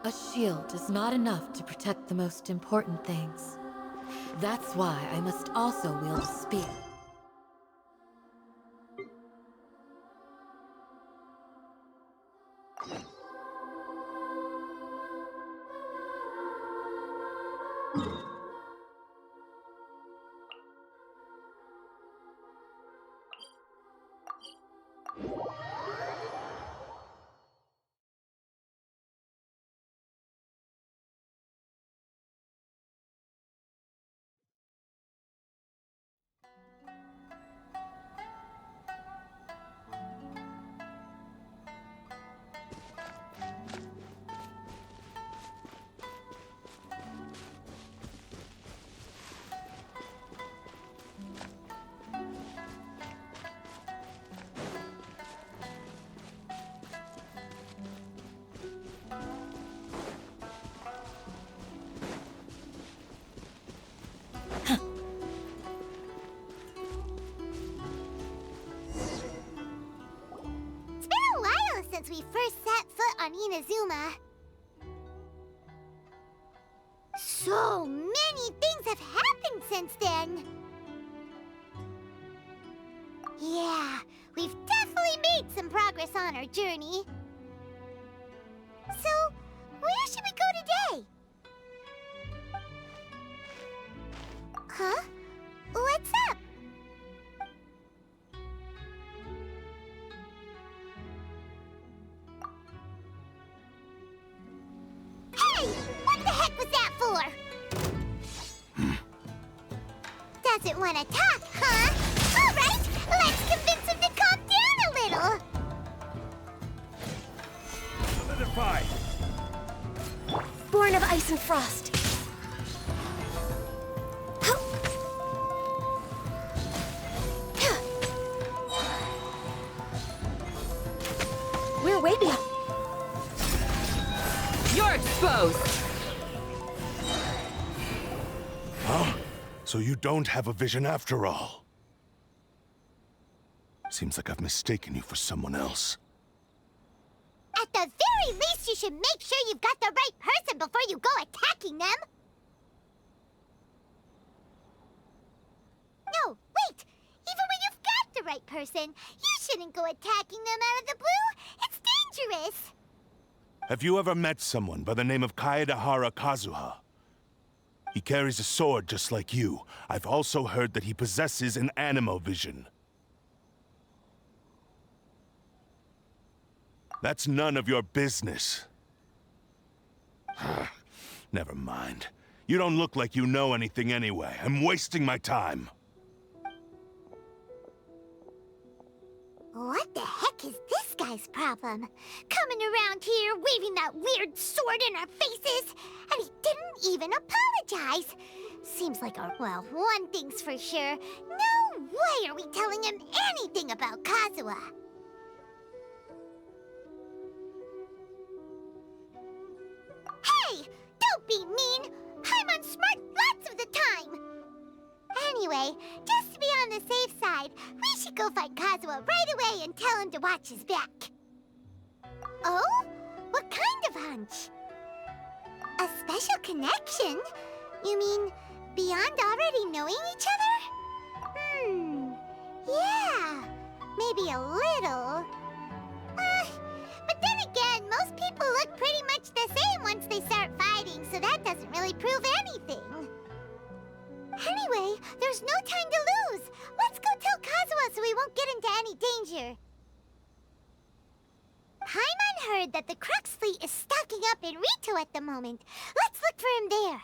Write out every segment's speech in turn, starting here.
A shield is not enough to protect the most important things. That's why I must also wield a spear. Since we first set foot on Inazuma. So many things have happened since then. Yeah, we've definitely made some progress on our journey. So, where should we go today? Huh? What's up? What the heck was that for? Doesn't want to talk, huh? All right, let's convince him to calm down a little. Solidify! Born of ice and frost. We're way beyond. You're exposed! Huh? So you don't have a vision after all? Seems like I've mistaken you for someone else. At the very least, you should make sure you've got the right person before you go attacking them. No, wait! Even when you've got the right person, you shouldn't go attacking them out of the blue. It's dangerous. Have you ever met someone by the name of Kаэдэхара Kadzuha? He carries a sword just like you. I've also heard that he possesses an animal vision. That's none of your business. Never mind. You don't look like you know anything anyway. I'm wasting my time. What the heck is this guy's problem? Coming around here, waving that weird sword in our faces, and he didn't even apologize. Seems like well, one thing's for sure. No way are we telling him anything about Kazuha. Hey! Don't be mean! I'm on smart lots of the time! Anyway, just to be on the safe side, we should go find Kazuha right away and tell him to watch his back. Oh? What kind of hunch? A special connection? You mean beyond already knowing each other? Yeah, maybe a little. But then again, most people look pretty much the same once they start fighting, so that doesn't really prove anything. Anyway, there's no time to lose. Let's go tell Kazuha so we won't get into any danger. Paimon heard that the Crux fleet is stocking up in Rito at the moment. Let's look for him there.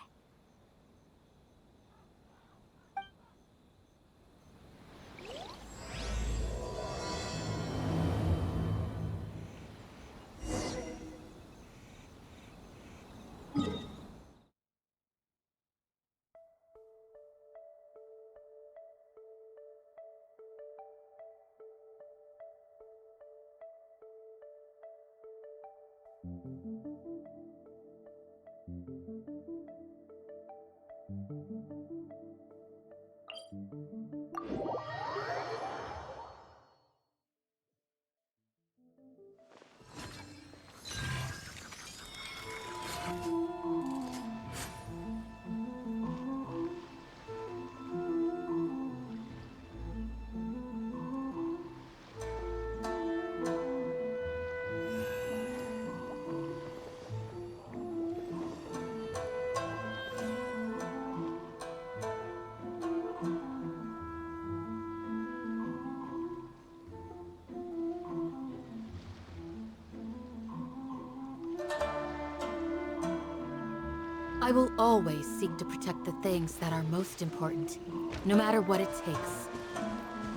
I will always seek to protect the things that are most important, no matter what it takes,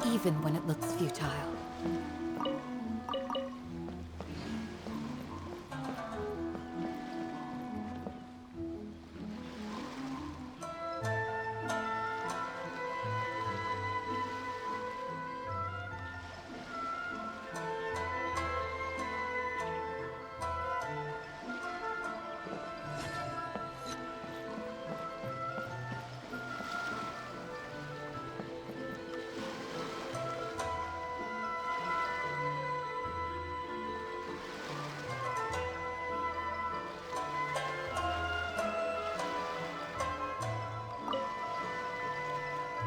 even when it looks futile.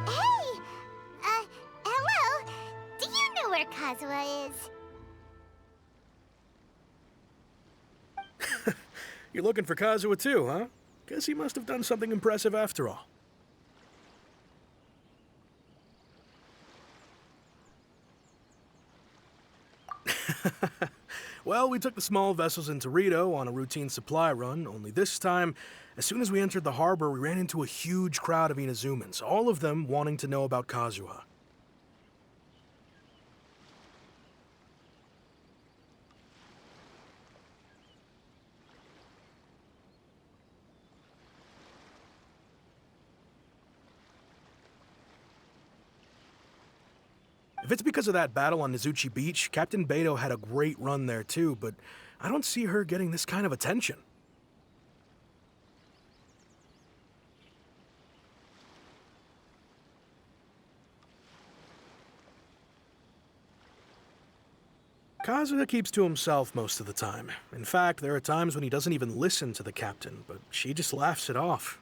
Hey! Hello? Do you know where Kazuma is? You're looking for Kazuha too, huh? Guess he must have done something impressive after all. Well, we took the small vessels into Rito on a routine supply run, only this time, as soon as we entered the harbor, we ran into a huge crowd of Inazumans, all of them wanting to know about Kazuha. If it's because of that battle on Nizuchi Beach, Captain Beto had a great run there too, but I don't see her getting this kind of attention. Kazuha keeps to himself most of the time. In fact, there are times when he doesn't even listen to the captain, but she just laughs it off.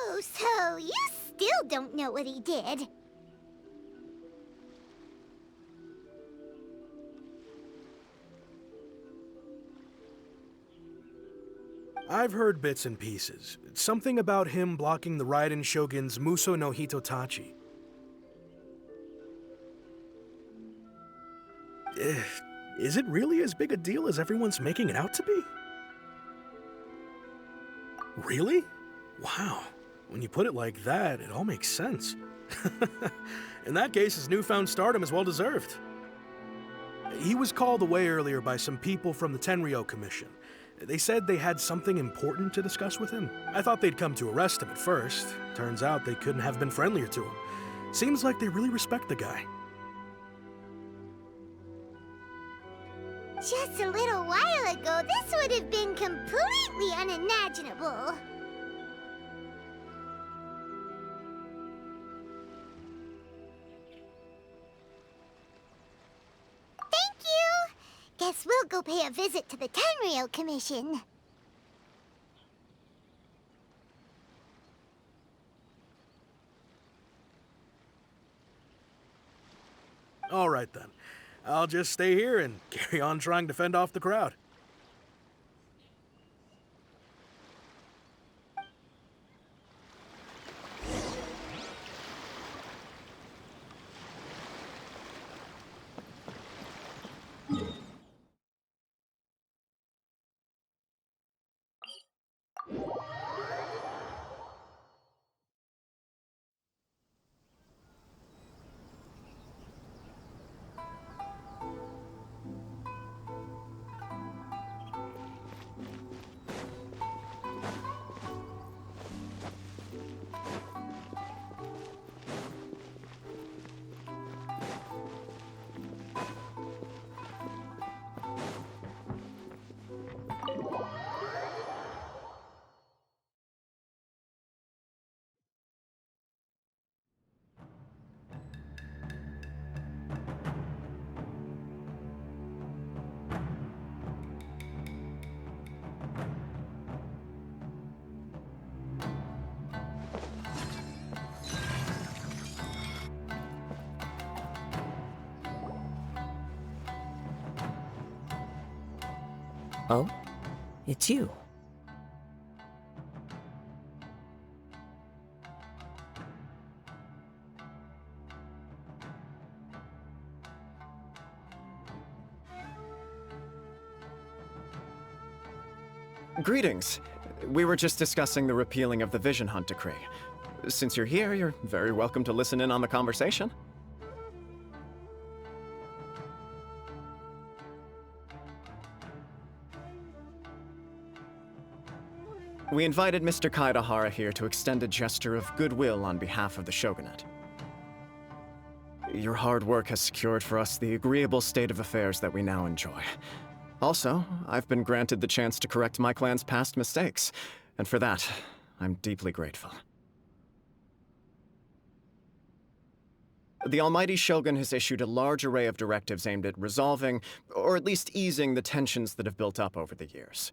Oh, so you still don't know what he did? I've heard bits and pieces. Something about him blocking the Raiden Shogun's Muso no Hitotachi. Is it really as big a deal as everyone's making it out to be? Really? Wow. When you put it like that, it all makes sense. In that case, his newfound stardom is well deserved. He was called away earlier by some people from the Tenryo Commission. They said they had something important to discuss with him. I thought they'd come to arrest him at first. Turns out they couldn't have been friendlier to him. Seems like they really respect the guy. Just a little while ago, this would have been completely unimaginable. Thank you! Guess we'll go pay a visit to the Tenryo Commission. All right then. I'll just stay here and carry on trying to fend off the crowd. Oh? It's you. Greetings. We were just discussing the repealing of the Vision Hunt decree. Since you're here, you're very welcome to listen in on the conversation. We invited Mr. Kaidohara here to extend a gesture of goodwill on behalf of the Shogunate. Your hard work has secured for us the agreeable state of affairs that we now enjoy. Also, I've been granted the chance to correct my clan's past mistakes, and for that, I'm deeply grateful. The Almighty Shogun has issued a large array of directives aimed at resolving, or at least easing, the tensions that have built up over the years.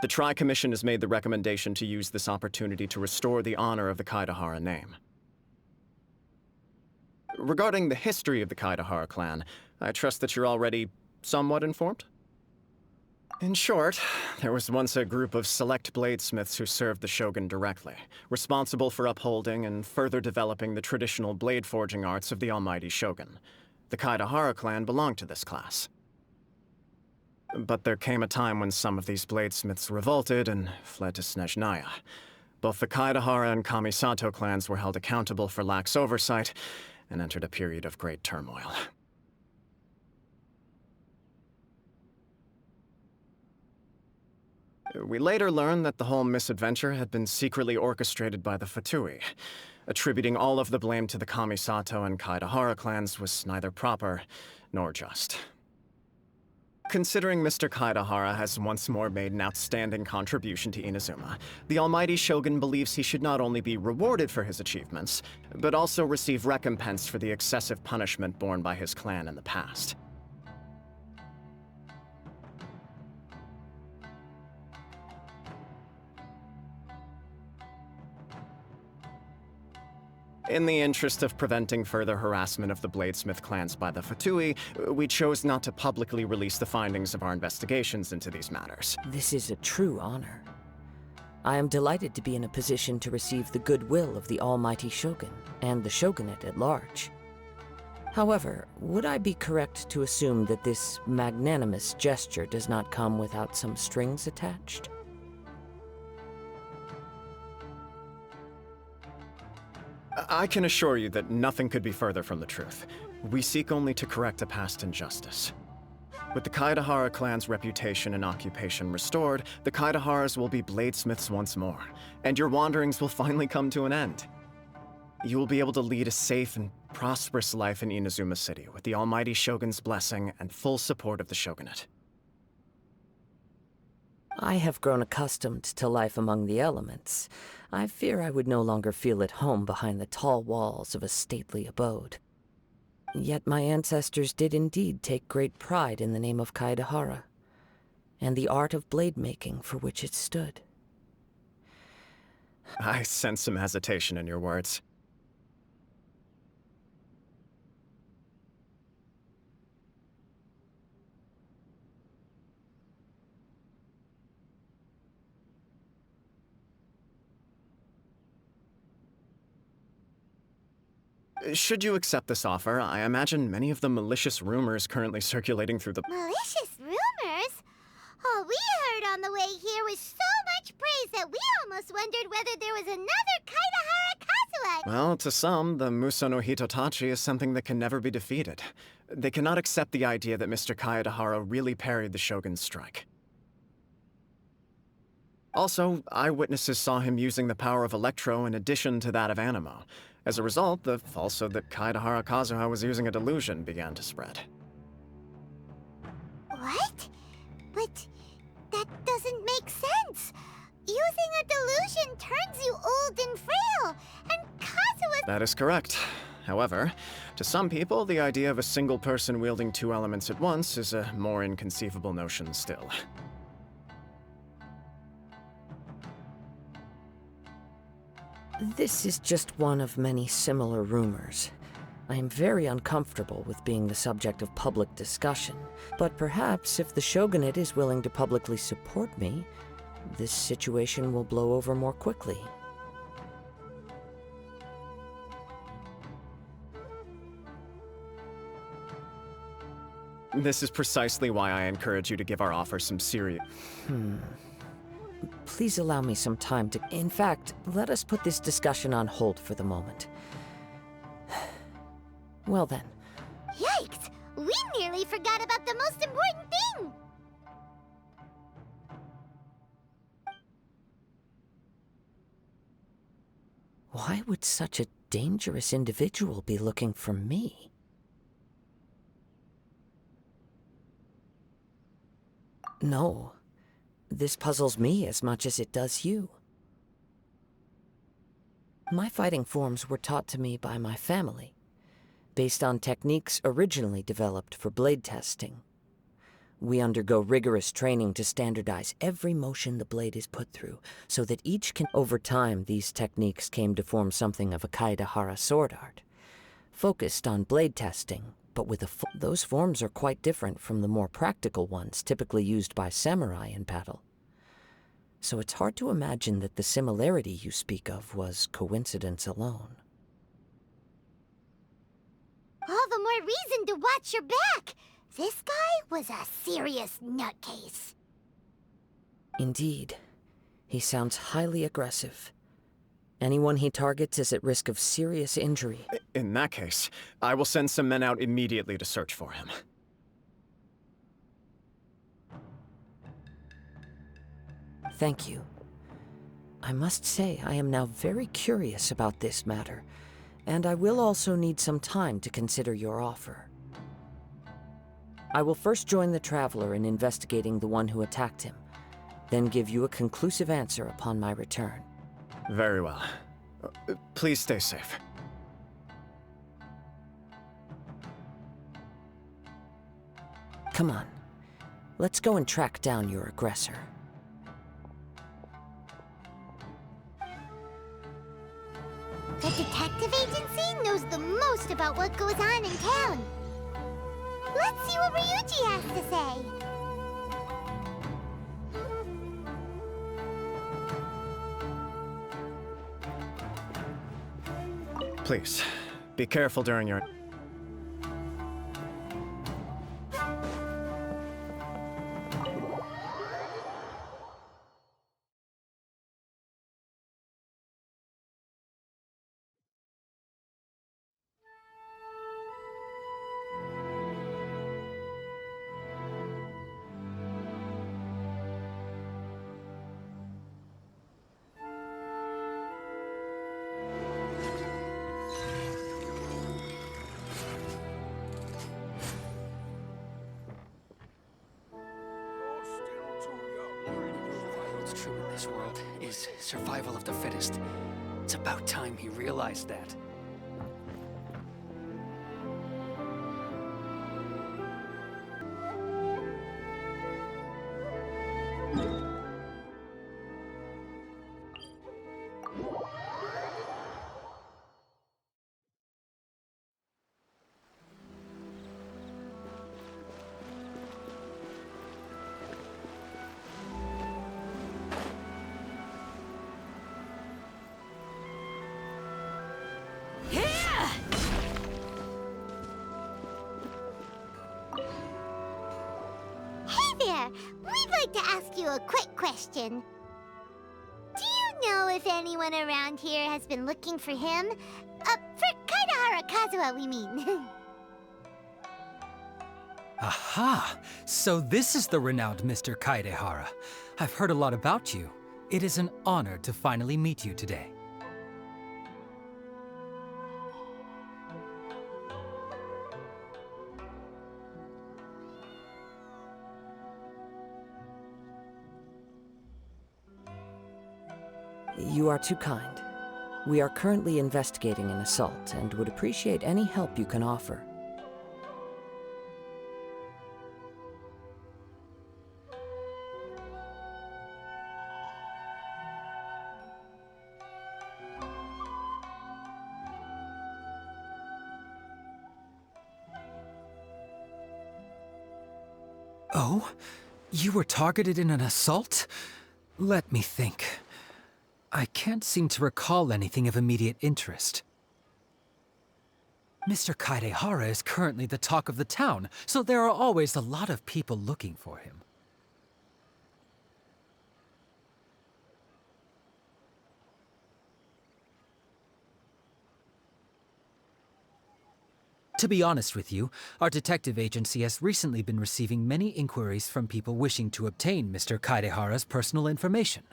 The Tri-Commission has made the recommendation to use this opportunity to restore the honor of the Kaidohara name. Regarding the history of the Kaidohara clan, I trust that you're already somewhat informed? In short, there was once a group of select bladesmiths who served the Shogun directly, responsible for upholding and further developing the traditional blade forging arts of the Almighty Shogun. The Kaidohara clan belonged to this class. But there came a time when some of these bladesmiths revolted and fled to Snezhnaya. Both the Kaidohara and Kamisato clans were held accountable for lax oversight and entered a period of great turmoil. We later learned that the whole misadventure had been secretly orchestrated by the Fatui. Attributing all of the blame to the Kamisato and Kaidohara clans was neither proper nor just. Considering Mr. Kaidohara has once more made an outstanding contribution to Inazuma, the Almighty Shogun believes he should not only be rewarded for his achievements, but also receive recompense for the excessive punishment borne by his clan in the past. In the interest of preventing further harassment of the Bladesmith clans by the Fatui, we chose not to publicly release the findings of our investigations into these matters. This is a true honor. I am delighted to be in a position to receive the goodwill of the Almighty Shogun and the Shogunate at large. However, would I be correct to assume that this magnanimous gesture does not come without some strings attached? I can assure you that nothing could be further from the truth. We seek only to correct a past injustice. With the Kaidohara clan's reputation and occupation restored, the Kaidoharas will be bladesmiths once more, and your wanderings will finally come to an end. You will be able to lead a safe and prosperous life in Inazuma City with the Almighty Shogun's blessing and full support of the Shogunate. I have grown accustomed to life among the elements. I fear I would no longer feel at home behind the tall walls of a stately abode. Yet my ancestors did indeed take great pride in the name of Kaidohara, and the art of blade making for which it stood. I sense some hesitation in your words. Should you accept this offer, I imagine many of the malicious rumors currently circulating through the... Malicious rumors? All we heard on the way here was so much praise that we almost wondered whether there was another Kaidohara Kazuha. Well, to some, the Muso no Hitotachi is something that can never be defeated. They cannot accept the idea that Mr. Kaidohara really parried the Shogun's strike. Also, eyewitnesses saw him using the power of Electro in addition to that of Animo. As a result, the falsehood that Kaidohara Kazuha was using a delusion began to spread. What? But that doesn't make sense. Using a delusion turns you old and frail, and Kazuha... That is correct. However, to some people, the idea of a single person wielding two elements at once is a more inconceivable notion still. This is just one of many similar rumors. I am very uncomfortable with being the subject of public discussion, but perhaps if the Shogunate is willing to publicly support me, this situation will blow over more quickly. This is precisely why I encourage you to give our offer some serious... please allow me some time to... In fact, let us put this discussion on hold for the moment. Well then. Yikes! We nearly forgot about the most important thing! Why would such a dangerous individual be looking for me? No. This puzzles me as much as it does you. My fighting forms were taught to me by my family, based on techniques originally developed for blade testing. We undergo rigorous training to standardize every motion the blade is put through, so that each can... Over time, these techniques came to form something of a Kaide'hara sword art, focused on blade testing, but with a those forms are quite different from the more practical ones typically used by samurai in battle. So it's hard to imagine that the similarity you speak of was coincidence alone. All the more reason to watch your back! This guy was a serious nutcase. Indeed. He sounds highly aggressive. Anyone he targets is at risk of serious injury. In that case, I will send some men out immediately to search for him. Thank you. I must say I am now very curious about this matter, and I will also need some time to consider your offer. I will first join the Traveler in investigating the one who attacked him, then give you a conclusive answer upon my return. Very well. Please stay safe. Come on. Let's go and track down your aggressor. The detective agency knows the most about what goes on in town. Let's see what Ryuji has to say. Please, be careful during your... What's true in this world is survival of the fittest. It's about time he realized that. We'd like to ask you a quick question. Do you know if anyone around here has been looking for him? For Kaide'hara Kazuha, we mean. Aha! So this is the renowned Mr. Kaide'hara. I've heard a lot about you. It is an honor to finally meet you today. You are too kind. We are currently investigating an assault and would appreciate any help you can offer. Oh? You were targeted in an assault? Let me think. I can't seem to recall anything of immediate interest. Mr. Kaide'hara is currently the talk of the town, so there are always a lot of people looking for him. To be honest with you, our detective agency has recently been receiving many inquiries from people wishing to obtain Mr. Kaidehara''s personal information.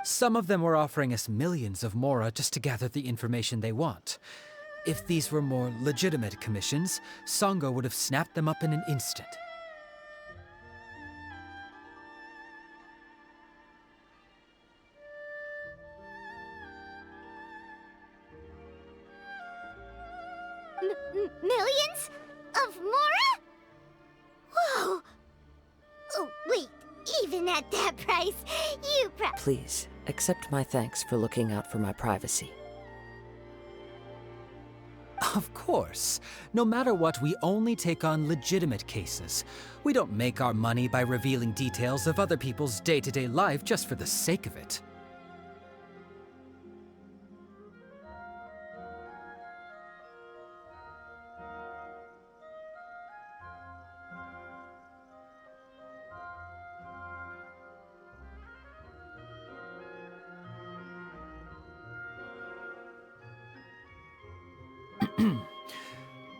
Some of them were offering us millions of mora just to gather the information they want. If these were more legitimate commissions, Sango would have snapped them up in an instant. Millions? Of mora? Whoa! Oh, wait. Even at that price, you Please, accept my thanks for looking out for my privacy. Of course. No matter what, we only take on legitimate cases. We don't make our money by revealing details of other people's day-to-day life just for the sake of it.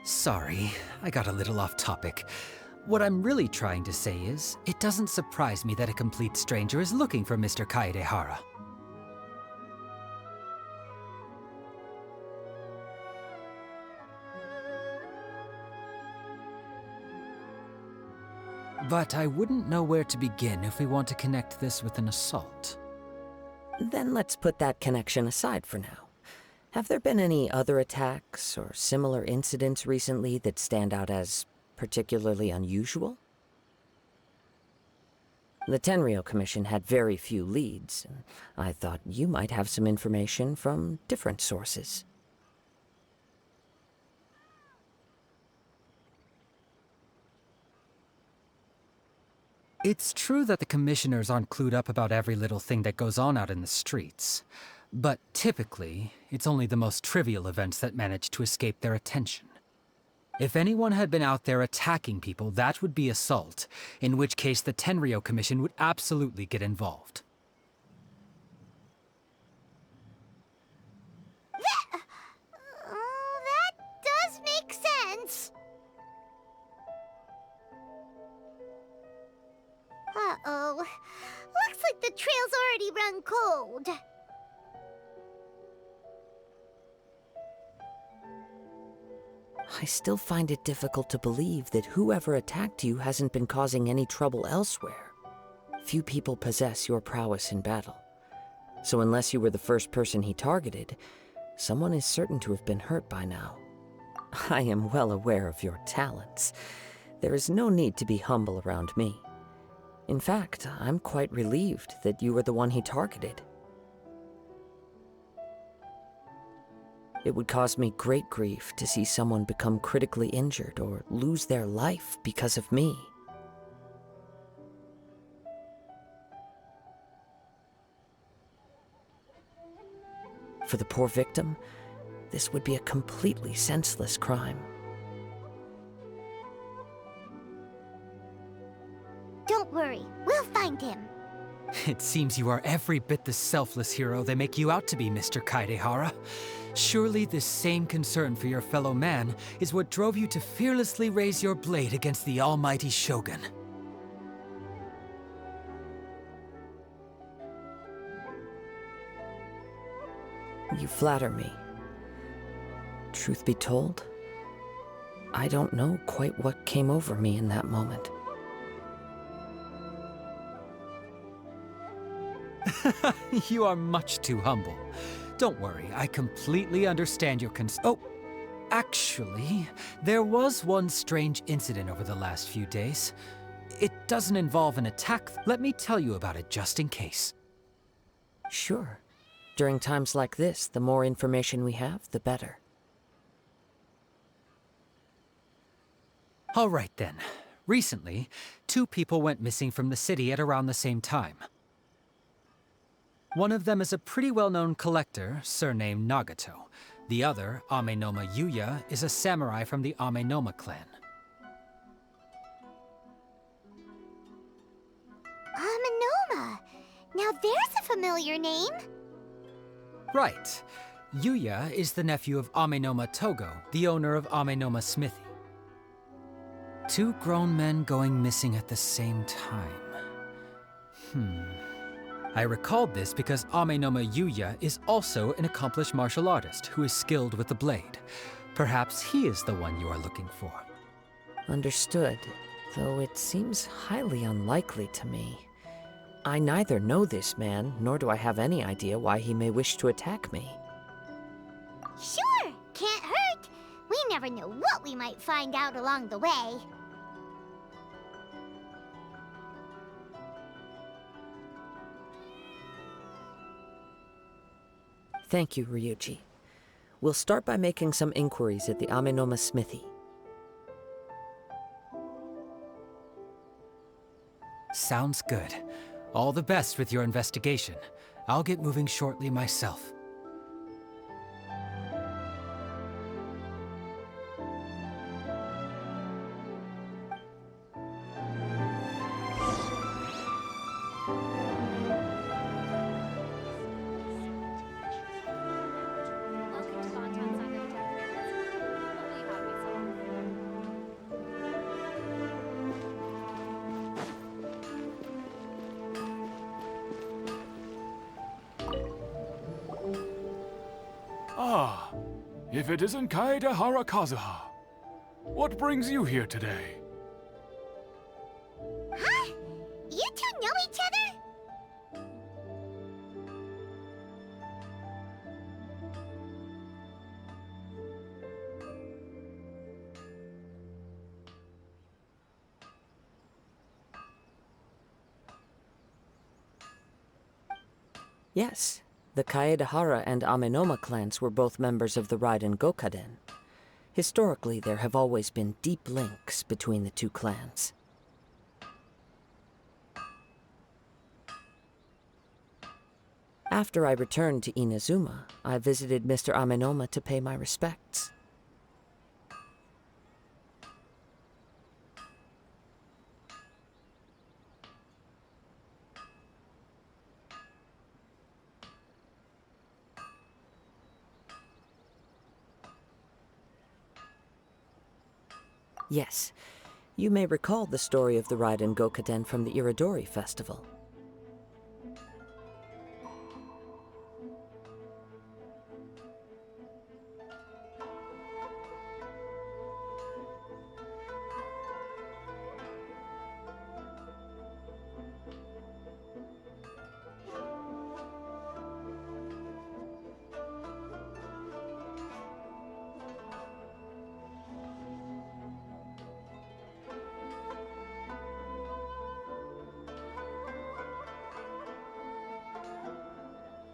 Sorry, I got a little off topic. What I'm really trying to say is, it doesn't surprise me that a complete stranger is looking for Mr. Kaidehara. But I wouldn't know where to begin if we want to connect this with an assault. Then let's put that connection aside for now. Have there been any other attacks or similar incidents recently that stand out as particularly unusual? The Tenryou Commission had very few leads, and I thought you might have some information from different sources. It's true that the commissioners aren't clued up about every little thing that goes on out in the streets. But typically, it's only the most trivial events that manage to escape their attention. If anyone had been out there attacking people, that would be assault, in which case the Tenryou Commission would absolutely get involved. That does make sense. Uh-oh. Looks like the trail's already run cold. I still find it difficult to believe that whoever attacked you hasn't been causing any trouble elsewhere. Few people possess your prowess in battle. So unless you were the first person he targeted, someone is certain to have been hurt by now. I am well aware of your talents. There is no need to be humble around me. In fact, I'm quite relieved that you were the one he targeted. It would cause me great grief to see someone become critically injured or lose their life because of me. For the poor victim, this would be a completely senseless crime. Don't worry, we'll find him. It seems you are every bit the selfless hero they make you out to be, Mr. Kaedehara. Surely this same concern for your fellow man is what drove you to fearlessly raise your blade against the almighty Shogun. You flatter me. Truth be told, I don't know quite what came over me in that moment. You are much too humble. Don't worry, I completely understand your concern. Oh, actually, there was one strange incident over the last few days. It doesn't involve an attack. Let me tell you about it just in case. Sure. During times like this, the more information we have, the better. All right then. Recently, 2 people went missing from the city at around the same time. One of them is a pretty well-known collector, surnamed Nagato. The other, Amenoma Yuya, is a samurai from the Amenoma clan. Amenoma. Now there's a familiar name. Right. Yuya is the nephew of Amenoma Togo, the owner of Amenoma Smithy. Two grown men going missing at the same time. I recalled this because Amenoma Yuya is also an accomplished martial artist who is skilled with the blade. Perhaps he is the one you are looking for. Understood, though it seems highly unlikely to me. I neither know this man, nor do I have any idea why he may wish to attack me. Sure, can't hurt. We never know what we might find out along the way. Thank you, Ryuji. We'll start by making some inquiries at the Amenoma Smithy. Sounds good. All the best with your investigation. I'll get moving shortly myself. Ah, if it isn't Kaideha Kazuha. What brings you here today? Huh? You two know each other? Yes, the Kаэдэхара and Amenoma clans were both members of the Raiden Gokaden. Historically, there have always been deep links between the two clans. After I returned to Inazuma, I visited Mr. Amenoma to pay my respects. Yes, you may recall the story of the Raiden Gokaden from the Iridori Festival.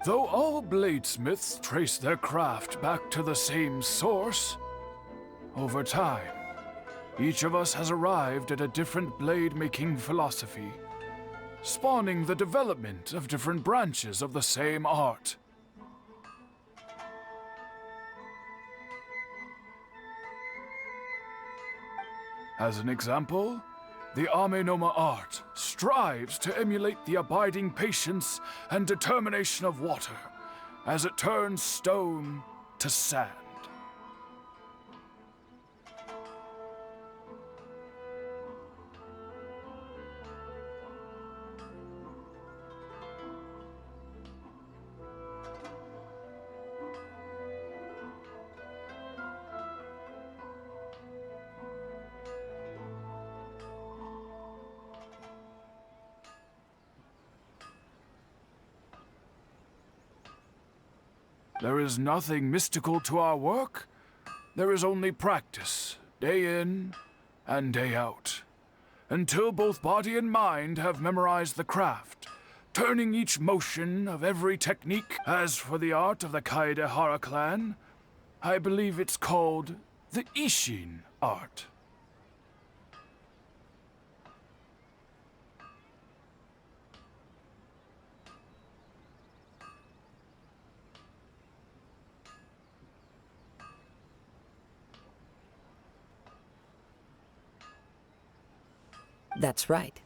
Though all bladesmiths trace their craft back to the same source, over time, each of us has arrived at a different blade-making philosophy, spawning the development of different branches of the same art. As an example, the Amenoma art strives to emulate the abiding patience and determination of water as it turns stone to sand. There is nothing mystical to our work. There is only practice, day in and day out, until both body and mind have memorized the craft, turning each motion of every technique. As for the art of the Kaidekhara clan, I believe it's called the Ishin art. That's right.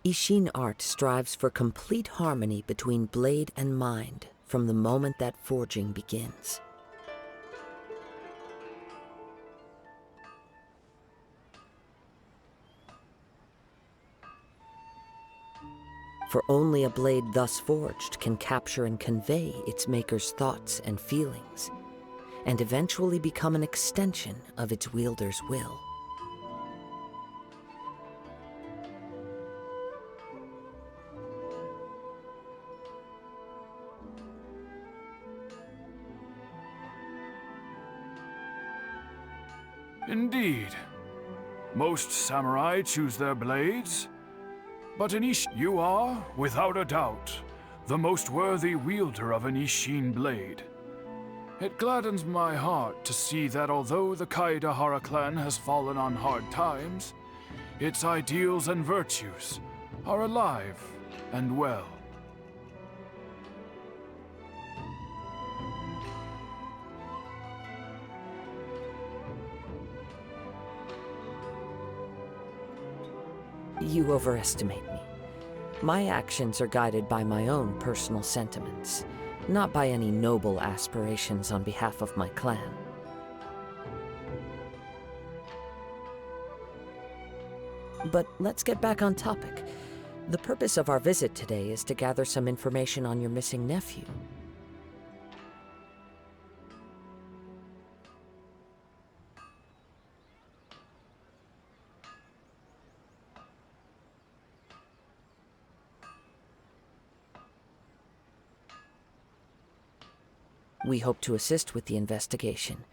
Ishin art strives for complete harmony between blade and mind from the moment that forging begins. For only a blade thus forged can capture and convey its maker's thoughts and feelings, and eventually become an extension of its wielder's will. Indeed. Most samurai choose their blades, but in Ishin, you are, without a doubt, the most worthy wielder of an Ishin blade. It gladdens my heart to see that although the Kaidohara clan has fallen on hard times, its ideals and virtues are alive and well. You overestimate me. My actions are guided by my own personal sentiments, not by any noble aspirations on behalf of my clan. But let's get back on topic. The purpose of our visit today is to gather some information on your missing nephew. We hope to assist with the investigation.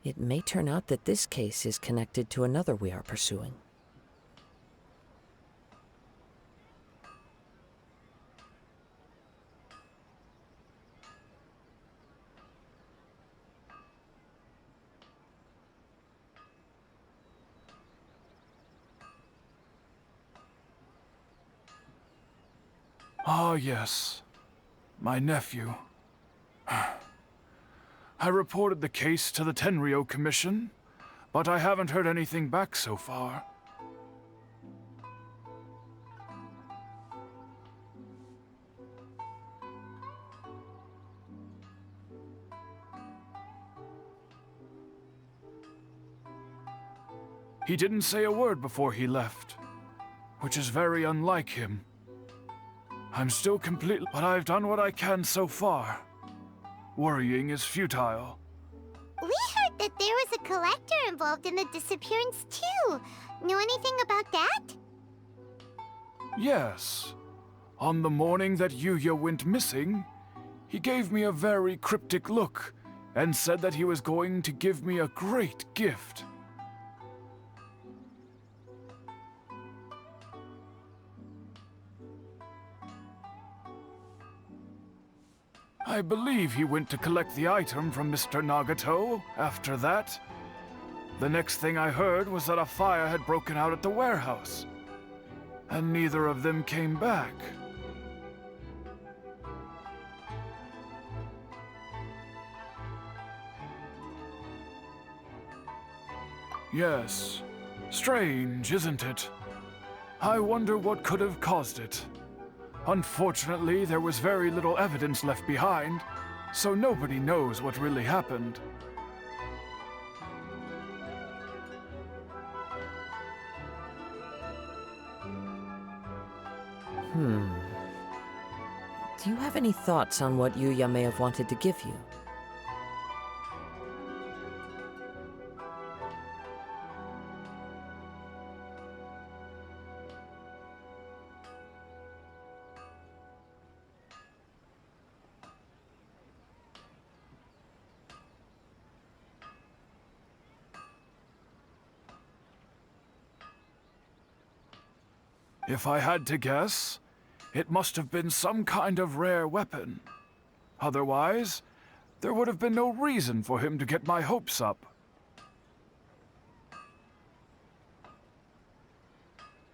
It may turn out that this case is connected to another we are pursuing. Ah, yes. My nephew. I reported the case to the Tenryo Commission, but I haven't heard anything back so far. He didn't say a word before he left, which is very unlike him. I'm still completely, but I've done what I can so far. Worrying is futile. We heard that there was a collector involved in the disappearance too. Know anything about that? Yes. On the morning that Yuya went missing, he gave me a very cryptic look and said that he was going to give me a great gift. I believe he went to collect the item from Mr. Nagato after that. The next thing I heard was that a fire had broken out at the warehouse, and neither of them came back. Yes, strange, isn't it? I wonder what could have caused it. Unfortunately, there was very little evidence left behind, so nobody knows what really happened. Do you have any thoughts on what Yuya may have wanted to give you? If I had to guess, it must have been some kind of rare weapon. Otherwise, there would have been no reason for him to get my hopes up.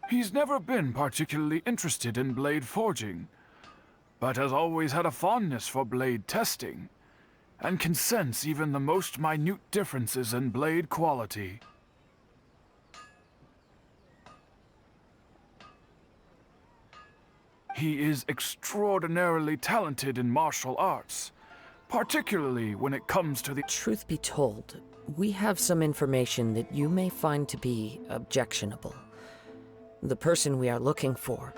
He's never been particularly interested in blade forging, but has always had a fondness for blade testing, and can sense even the most minute differences in blade quality. he is extraordinarily talented in martial arts, particularly when it comes to the— Truth be told, we have some information that you may find to be objectionable. The person we are looking for,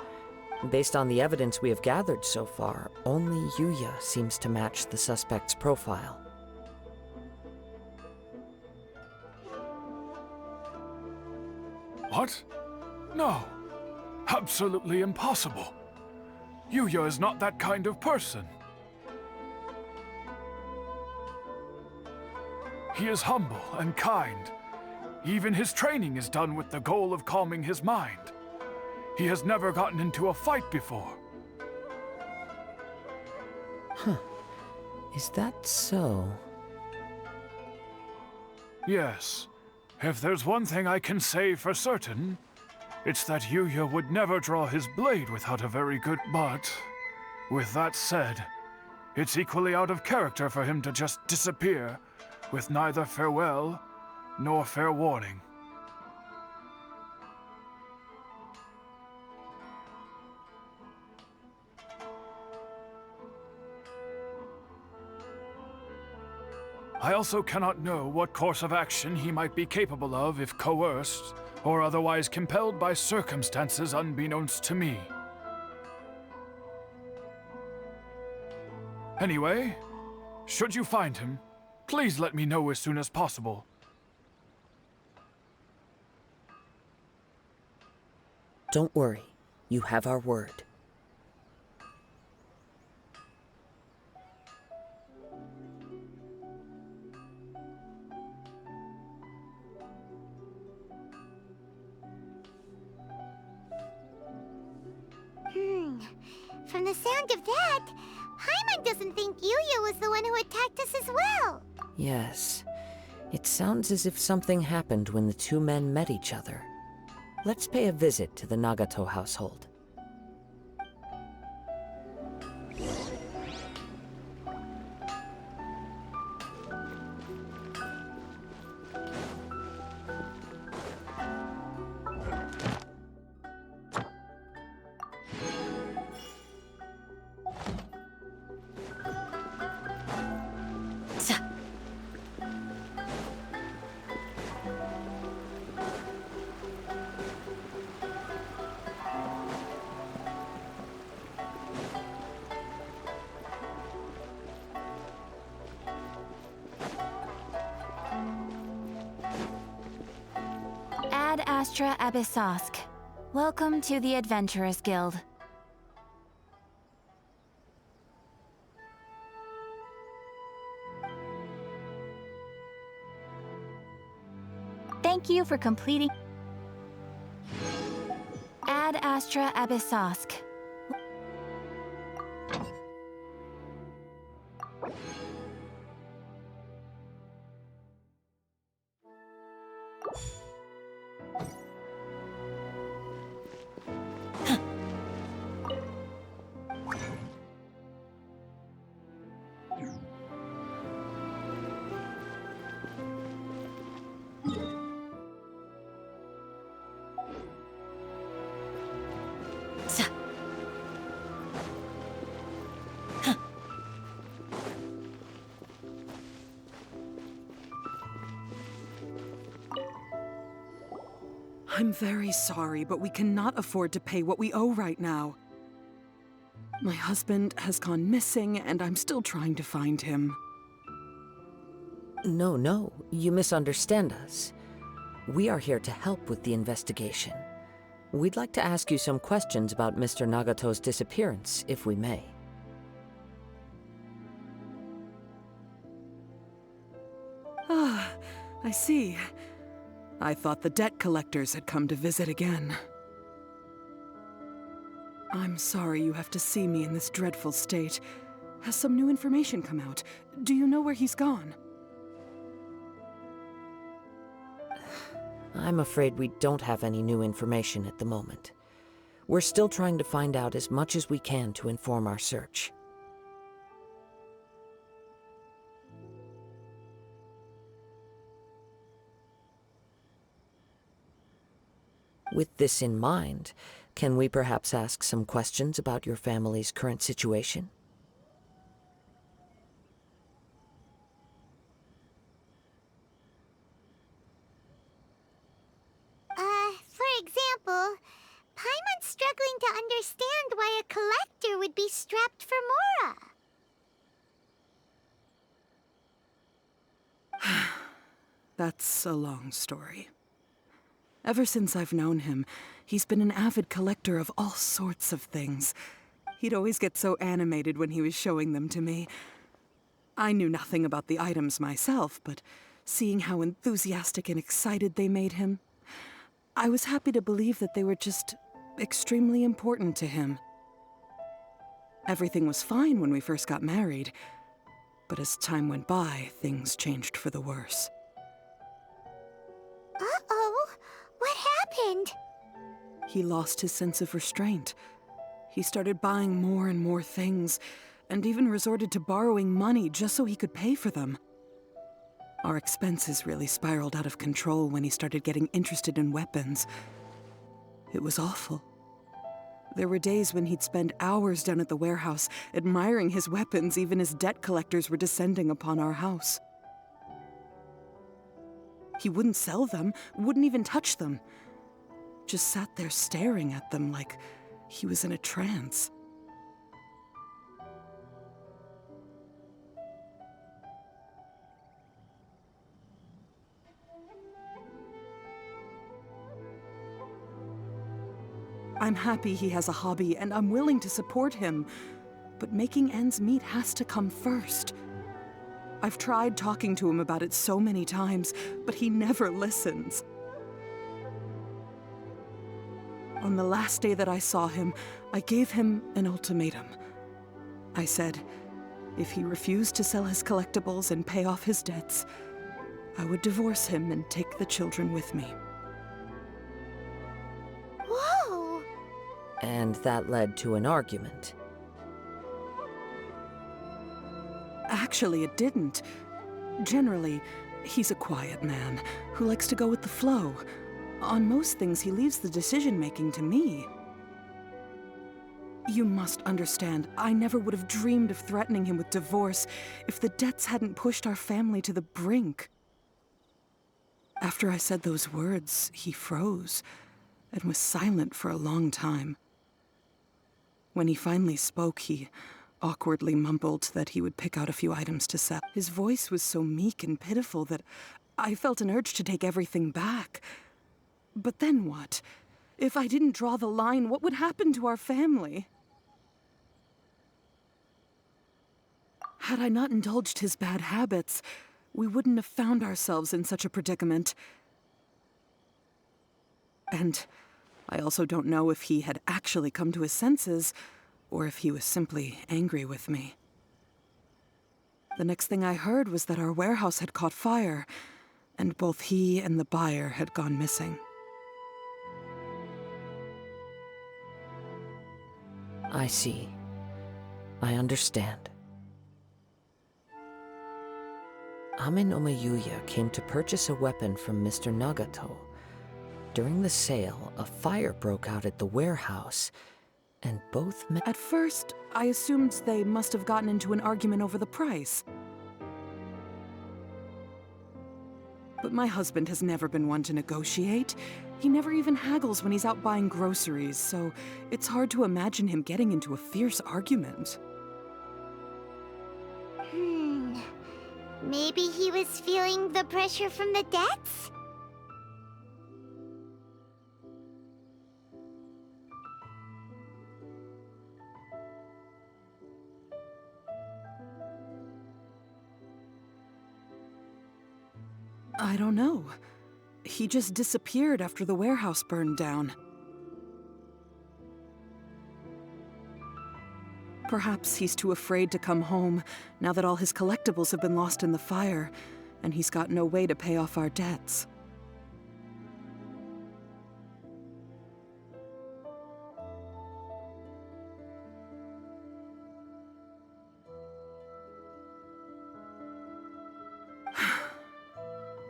based on the evidence we have gathered so far, only Yuya seems to match the suspect's profile. What? No. Absolutely impossible. Yuya is not that kind of person. He is humble and kind. Even his training is done with the goal of calming his mind. He has never gotten into a fight before. Huh. Is that so? Yes. If there's one thing I can say for certain, it's that Yuya would never draw his blade without a very good— But, with that said, it's equally out of character for him to just disappear with neither farewell nor fair warning. I also cannot know what course of action he might be capable of if coerced or otherwise compelled by circumstances unbeknownst to me. Anyway, should you find him, please let me know as soon as possible. Don't worry. You have our word. From the sound of that, Paimon doesn't think Yuya was the one who attacked us as well. Yes. It sounds as if something happened when the two men met each other. Let's pay a visit to the Nagato household. Ad Astra Abyssosk. Welcome to the Adventurers Guild. Thank you for completing Ad Astra Abyssosk. I'm very sorry, but we cannot afford to pay what we owe right now. My husband has gone missing, and I'm still trying to find him. No, you misunderstand us. We are here to help with the investigation. We'd like to ask you some questions about Mr. Nagato's disappearance, if we may. Ah, I see. I thought the debt collectors had come to visit again. I'm sorry you have to see me in this dreadful state. Has some new information come out? Do you know where he's gone? I'm afraid we don't have any new information at the moment. We're still trying to find out as much as we can to inform our search. With this in mind, Can we perhaps ask some questions about your family's current situation? For example, Paimon's struggling to understand why a collector would be strapped for Mora. That's a long story. Ever since I've known him, he's been an avid collector of all sorts of things. He'd always get so animated when he was showing them to me. I knew nothing about the items myself, but seeing how enthusiastic and excited they made him, I was happy to believe that they were just extremely important to him. Everything was fine when we first got married, but as time went by, things changed for the worse. Uh-oh, what happened? He lost his sense of restraint. He started buying more and more things, and even resorted to borrowing money just so he could pay for them. Our expenses really spiraled out of control when he started getting interested in weapons. It was awful. There were days when he'd spend hours down at the warehouse, admiring his weapons even as debt collectors were descending upon our house. He wouldn't sell them, wouldn't even touch them. Just sat there staring at them like he was in a trance. I'm happy he has a hobby, and I'm willing to support him. But making ends meet has to come first. I've tried talking to him about it so many times, but he never listens. On the last day that I saw him, I gave him an ultimatum. I said, if he refused to sell his collectibles and pay off his debts, I would divorce him and take the children with me. Whoa! And that led to an argument. Actually, it didn't. Generally, he's a quiet man who likes to go with the flow. On most things, he leaves the decision-making to me. You must understand, I never would have dreamed of threatening him with divorce if the debts hadn't pushed our family to the brink. After I said those words, he froze and was silent for a long time. When he finally spoke, he awkwardly mumbled that he would pick out a few items to sell. His voice was so meek and pitiful that I felt an urge to take everything back. But then what? If I didn't draw the line, what would happen to our family? Had I not indulged his bad habits, we wouldn't have found ourselves in such a predicament. And I also don't know if he had actually come to his senses, or if he was simply angry with me. The next thing I heard was that our warehouse had caught fire, and both he and the buyer had gone missing. I see. I understand. Amin Omayuya came to purchase a weapon from Mr. Nagato. During the sale, a fire broke out at the warehouse, and both men— At first, I assumed they must have gotten into an argument over the price. But my husband has never been one to negotiate. He never even haggles when he's out buying groceries, so it's hard to imagine him getting into a fierce argument. Maybe he was feeling the pressure from the debts? I don't know. He just disappeared after the warehouse burned down. Perhaps he's too afraid to come home now that all his collectibles have been lost in the fire, and he's got no way to pay off our debts.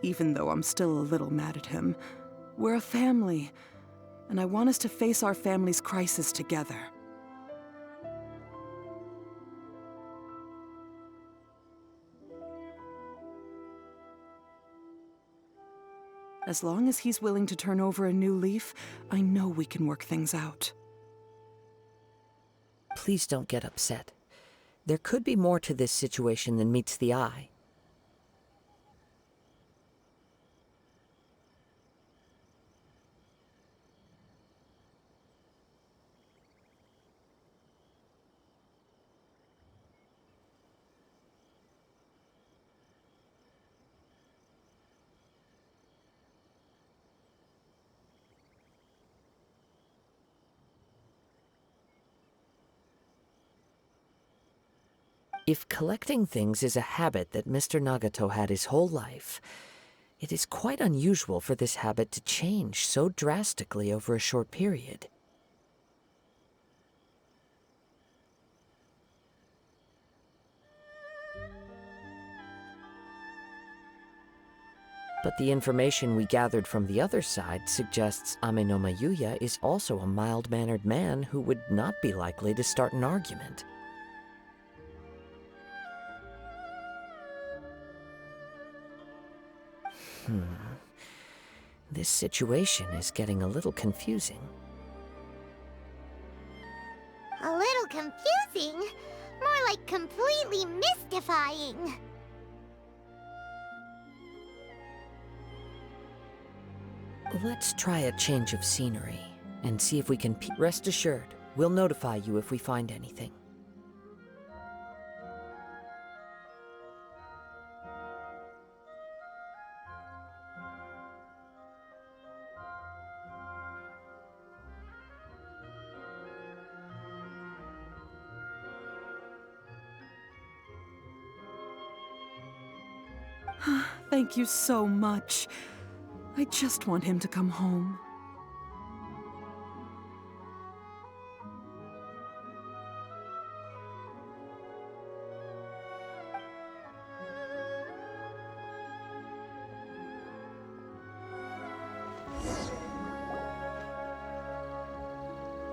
Even though I'm still a little mad at him, we're a family. and I want us to face our family's crisis together. As long as he's willing to turn over a new leaf, I know we can work things out. Please don't get upset. There could be more to this situation than meets the eye. If collecting things is a habit that Mr. Nagato had his whole life, it is quite unusual for this habit to change so drastically over a short period. But the information we gathered from the other side suggests Amenoma Yuya is also a mild-mannered man who would not be likely to start an argument. This situation is getting a little confusing. A little confusing? More like completely mystifying. Let's try a change of scenery and see if we can rest assured, we'll notify you if we find anything. Thank you so much. I just want him to come home.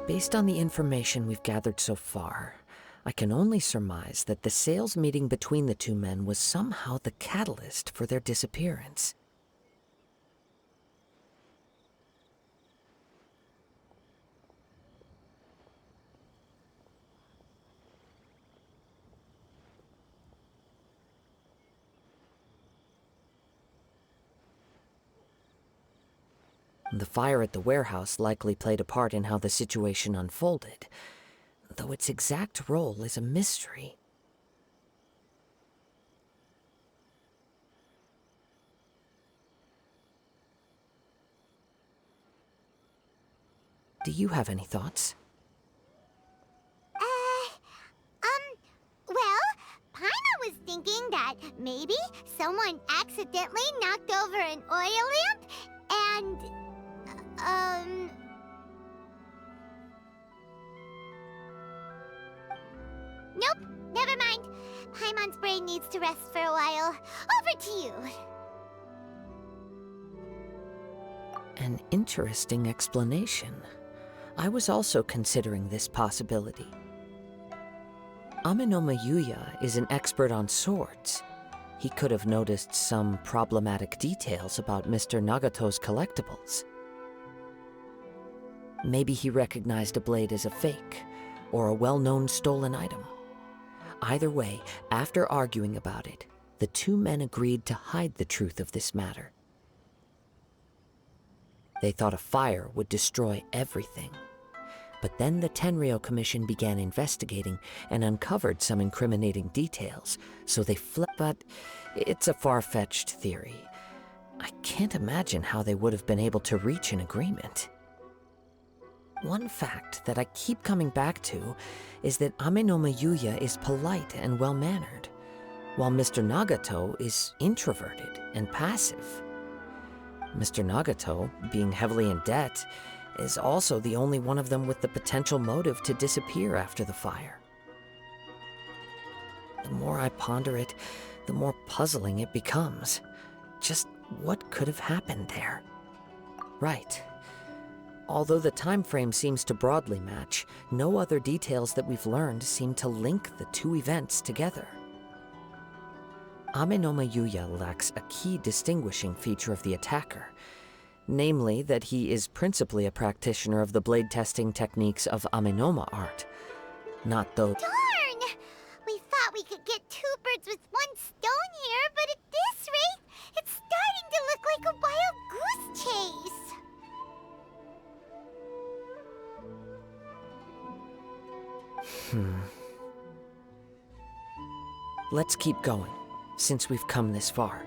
Based on the information we've gathered so far, I can only surmise that the sales meeting between the two men was somehow the catalyst for their disappearance. The fire at the warehouse likely played a part in how the situation unfolded, though its exact role is a mystery. Do you have any thoughts? Well, Paimon was thinking that maybe someone accidentally knocked over an oil lamp and, Nope, never mind. Paimon's brain needs to rest for a while. Over to you. An interesting explanation. I was also considering this possibility. Amenoma Yuya is an expert on swords. He could have noticed some problematic details about Mr. Nagato's collectibles. Maybe he recognized a blade as a fake, or a well-known stolen item. Either way, after arguing about it, the two men agreed to hide the truth of this matter. They thought a fire would destroy everything. But then the Tenryou Commission began investigating and uncovered some incriminating details, so they but it's a far-fetched theory. I can't imagine how they would have been able to reach an agreement. One fact that I keep coming back to is that Amenoma Yuya is polite and well-mannered, while Mr. Nagato is introverted and passive. Mr. Nagato, being heavily in debt, is also the only one of them with the potential motive to disappear after the fire. The more I ponder it, the more puzzling it becomes. Just what could have happened there? Right. Although the time frame seems to broadly match, no other details that we've learned seem to link the two events together. Amenoma Yuya lacks a key distinguishing feature of the attacker, namely that he is principally a practitioner of the blade testing techniques of Amenoma art, not those— Darn! We thought we could get two birds with one stone here, but at this rate, it's starting to look like a wild goose chase. Let's keep going, since we've come this far.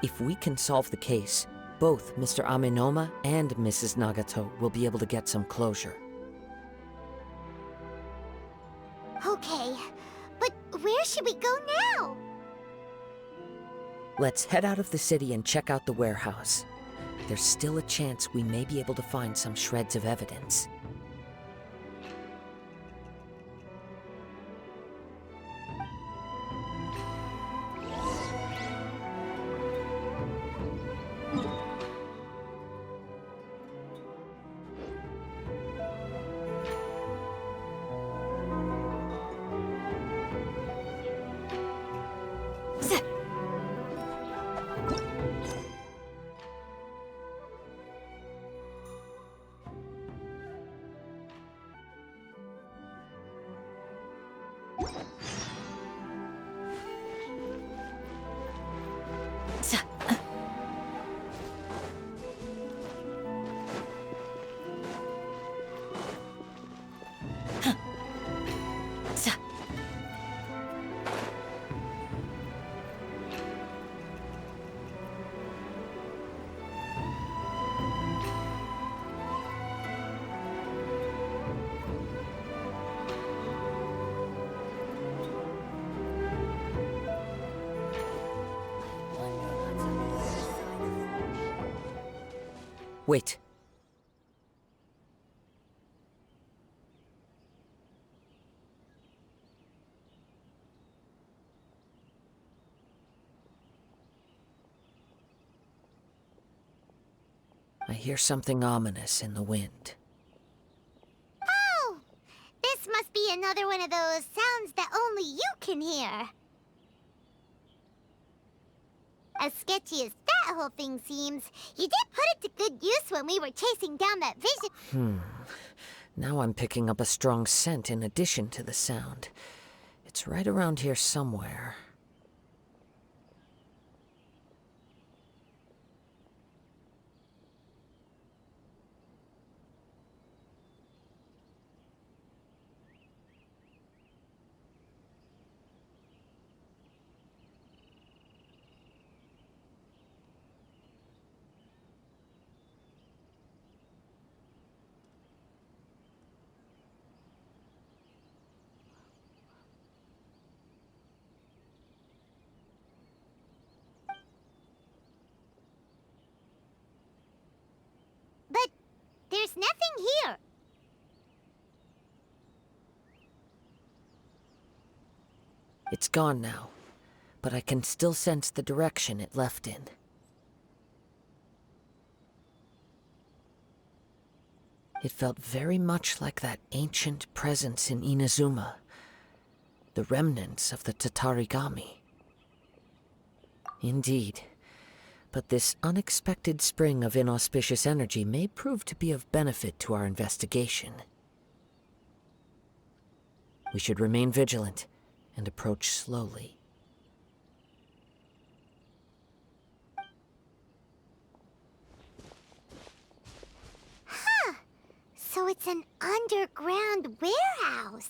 If we can solve the case, both Mr. Amenoma and Mrs. Nagato will be able to get some closure. Okay, but where should we go now? Let's head out of the city and check out the warehouse. There's still a chance we may be able to find some shreds of evidence. Wait. I hear something ominous in the wind. Oh! This must be another one of those sounds that only you can hear. As sketchy as that whole thing seems, you did put it to good use when we were chasing down that vision. Now I'm picking up a strong scent in addition to the sound. It's right around here somewhere. But there's nothing here. It's gone now, but I can still sense the direction it left in. It felt very much like that ancient presence in Inazuma, the remnants of the Tatarigami. Indeed, but this unexpected spring of inauspicious energy may prove to be of benefit to our investigation. We should remain vigilant and approach slowly. Huh! So it's an underground warehouse.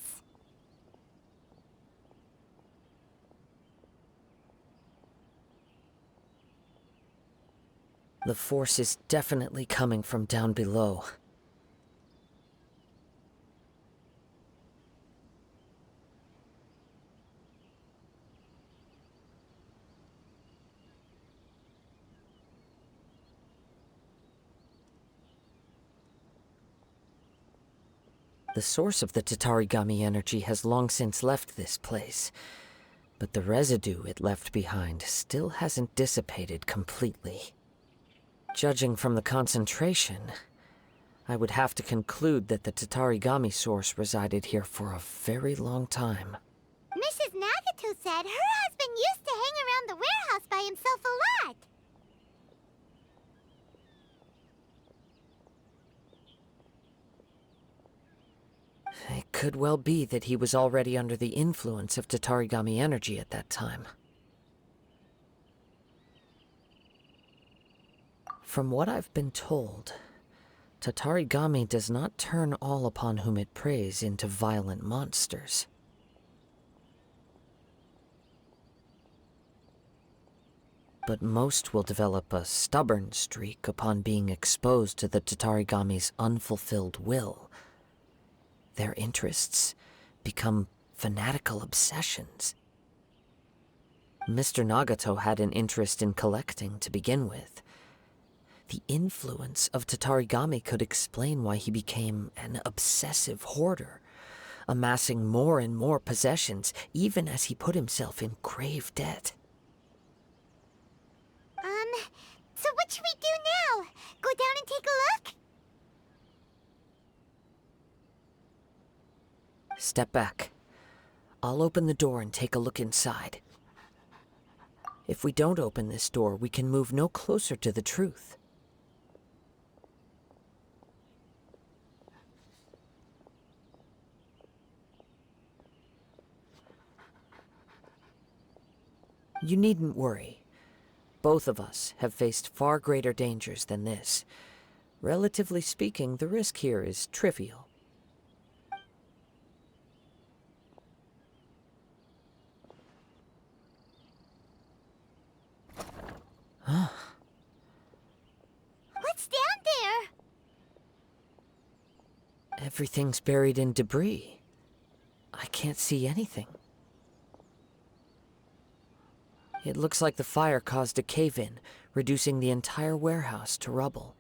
The force is definitely coming from down below. The source of the Tatarigami energy has long since left this place, but the residue it left behind still hasn't dissipated completely. Judging from the concentration, I would have to conclude that the Tatarigami source resided here for a very long time. Mrs. Nagato said her husband used to hang around the warehouse by himself a lot. It could well be that he was already under the influence of Tatarigami energy at that time. From what I've been told, Tatarigami does not turn all upon whom it preys into violent monsters. But most will develop a stubborn streak upon being exposed to the Tatarigami's unfulfilled will. Their interests become fanatical obsessions. Mr. Nagato had an interest in collecting to begin with. The influence of Tatarigami could explain why he became an obsessive hoarder, amassing more and more possessions even as he put himself in grave debt. So what should we do now? Go down and take a look? Step back. I'll open the door and take a look inside. If we don't open this door, we can move no closer to the truth. You needn't worry. Both of us have faced far greater dangers than this. Relatively speaking, the risk here is trivial. What's down there? Everything's buried in debris. I can't see anything. It looks like the fire caused a cave-in, reducing the entire warehouse to rubble.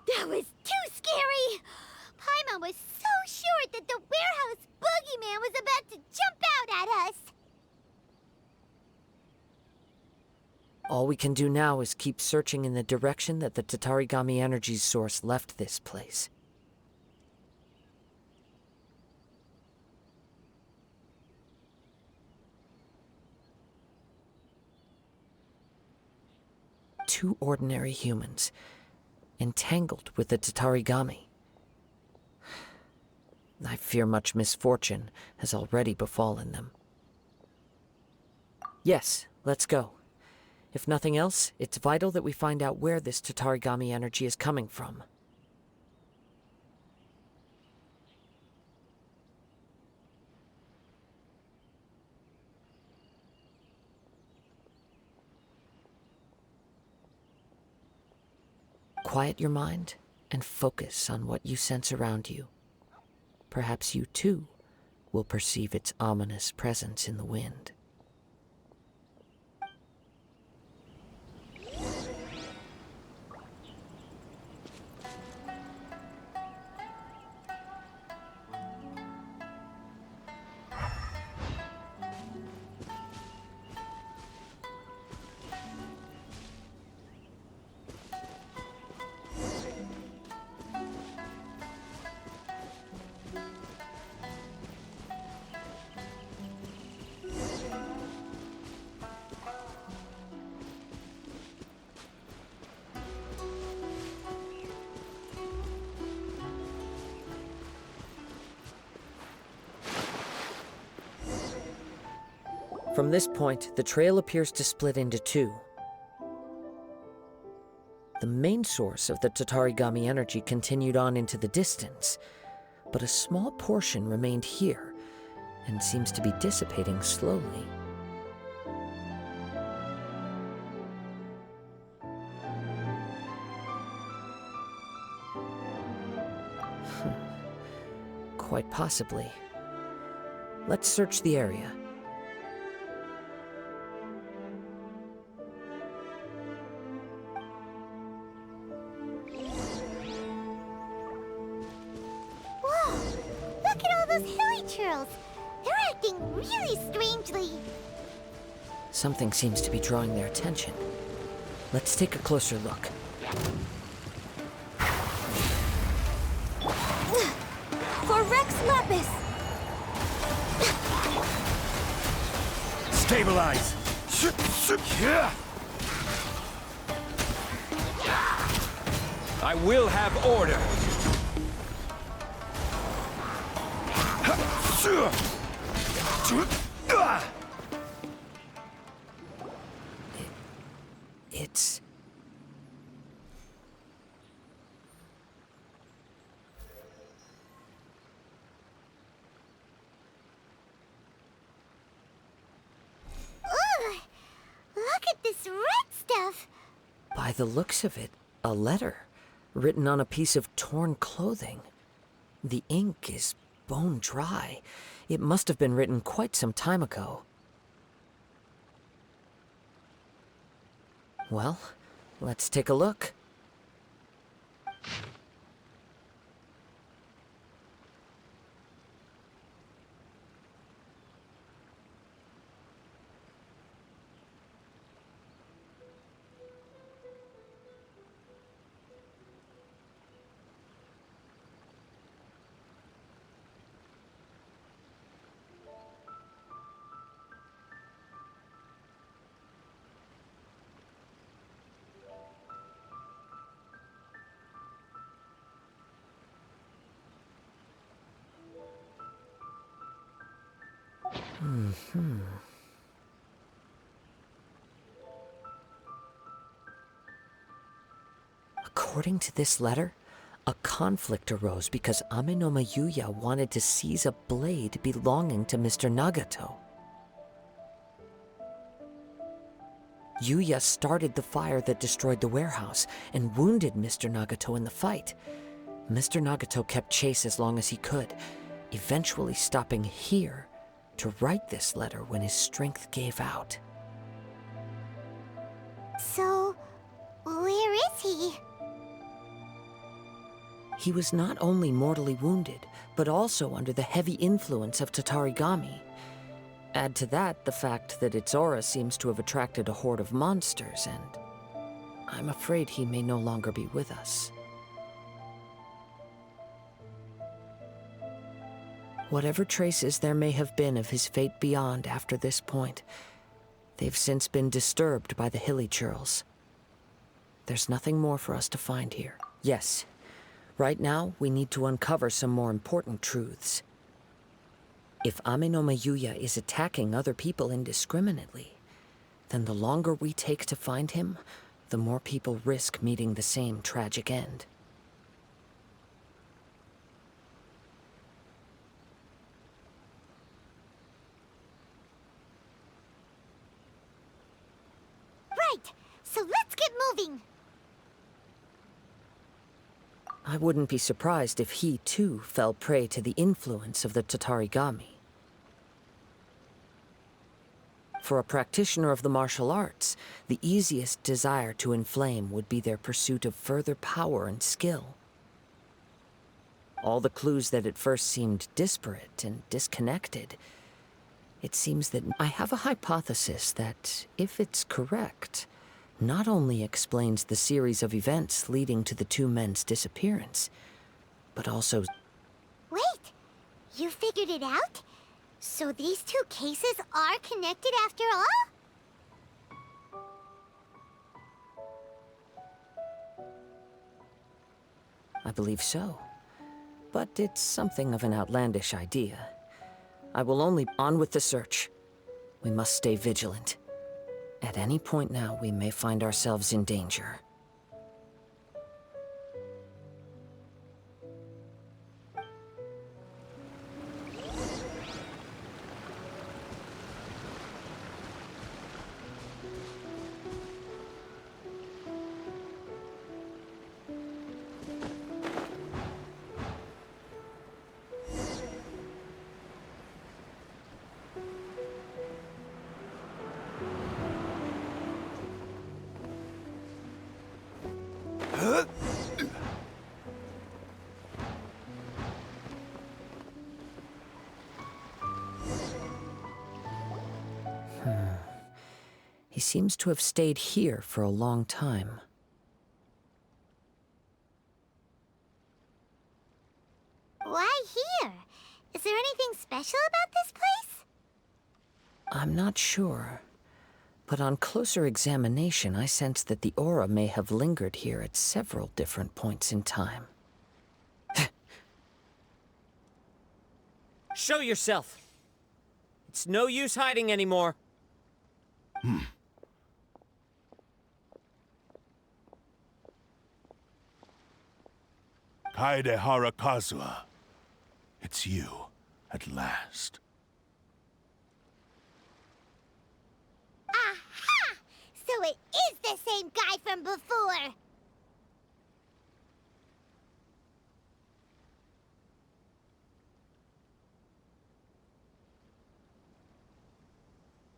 That was too scary! Paimon was so sure that the warehouse boogeyman was about to jump out at us! All we can do now is keep searching in the direction that the Tatarigami energy's source left this place. Two ordinary humans, entangled with the Tatarigami. I fear much misfortune has already befallen them. Yes, let's go. If nothing else, it's vital that we find out where this Tatarigami energy is coming from. Quiet your mind and focus on what you sense around you. Perhaps you too will perceive its ominous presence in the wind. From this point, the trail appears to split into two. The main source of the Tatarigami energy continued on into the distance, but a small portion remained here and seems to be dissipating slowly. Quite possibly. Let's search the area. those hilly churls? They're acting really strangely. Something seems to be drawing their attention. Let's take a closer look. For Rex Lapis! Stabilize! I will have order! It's... Ugh! Look at this red stuff! By the looks of it, a letter, written on a piece of torn clothing. The ink is bone dry. It must have been written quite some time ago. Well, let's take a look. According to this letter, a conflict arose because Amenoma Yuya wanted to seize a blade belonging to Mr. Nagato. Yuya started the fire that destroyed the warehouse and wounded Mr. Nagato in the fight. Mr. Nagato kept chase as long as he could, eventually stopping here to write this letter when his strength gave out. So, where is he? He was not only mortally wounded, but also under the heavy influence of Tatarigami. Add to that the fact that its aura seems to have attracted a horde of monsters, and I'm afraid he may no longer be with us. Whatever traces there may have been of his fate beyond after this point, they've since been disturbed by the hilly churls. There's nothing more for us to find here. Yes, right now we need to uncover some more important truths. If Amenoma Yuya is attacking other people indiscriminately, then the longer we take to find him, the more people risk meeting the same tragic end. Right, so let's get moving. I wouldn't be surprised if he, too, fell prey to the influence of the Tatarigami. For a practitioner of the martial arts, the easiest desire to inflame would be their pursuit of further power and skill. All the clues that at first seemed disparate and disconnected, it seems that I have a hypothesis that, if it's correct, not only explains the series of events leading to the two men's disappearance, but also... Wait, you figured it out? So these two cases are connected after all? I believe so. But it's something of an outlandish idea. I will only on with the search. We must stay vigilant. At any point now, we may find ourselves in danger. He seems to have stayed here for a long time. Why here? Is there anything special about this place? I'm not sure. But on closer examination, I sense that the aura may have lingered here at several different points in time. Show yourself! It's no use hiding anymore. Kaide'hara Kazua. It's you, at last. Aha! So it is the same guy from before!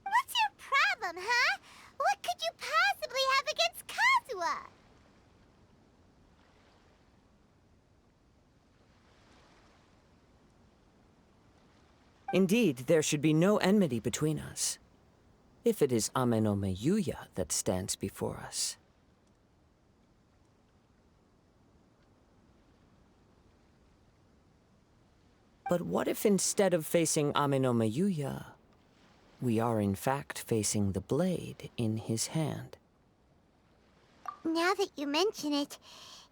What's your problem, huh? What could you possibly have against Kazua? Indeed, there should be no enmity between us. If it is Ame no Miyuya that stands before us. But what if instead of facing Ame no Miyuya, we are in fact facing the blade in his hand? Now that you mention it,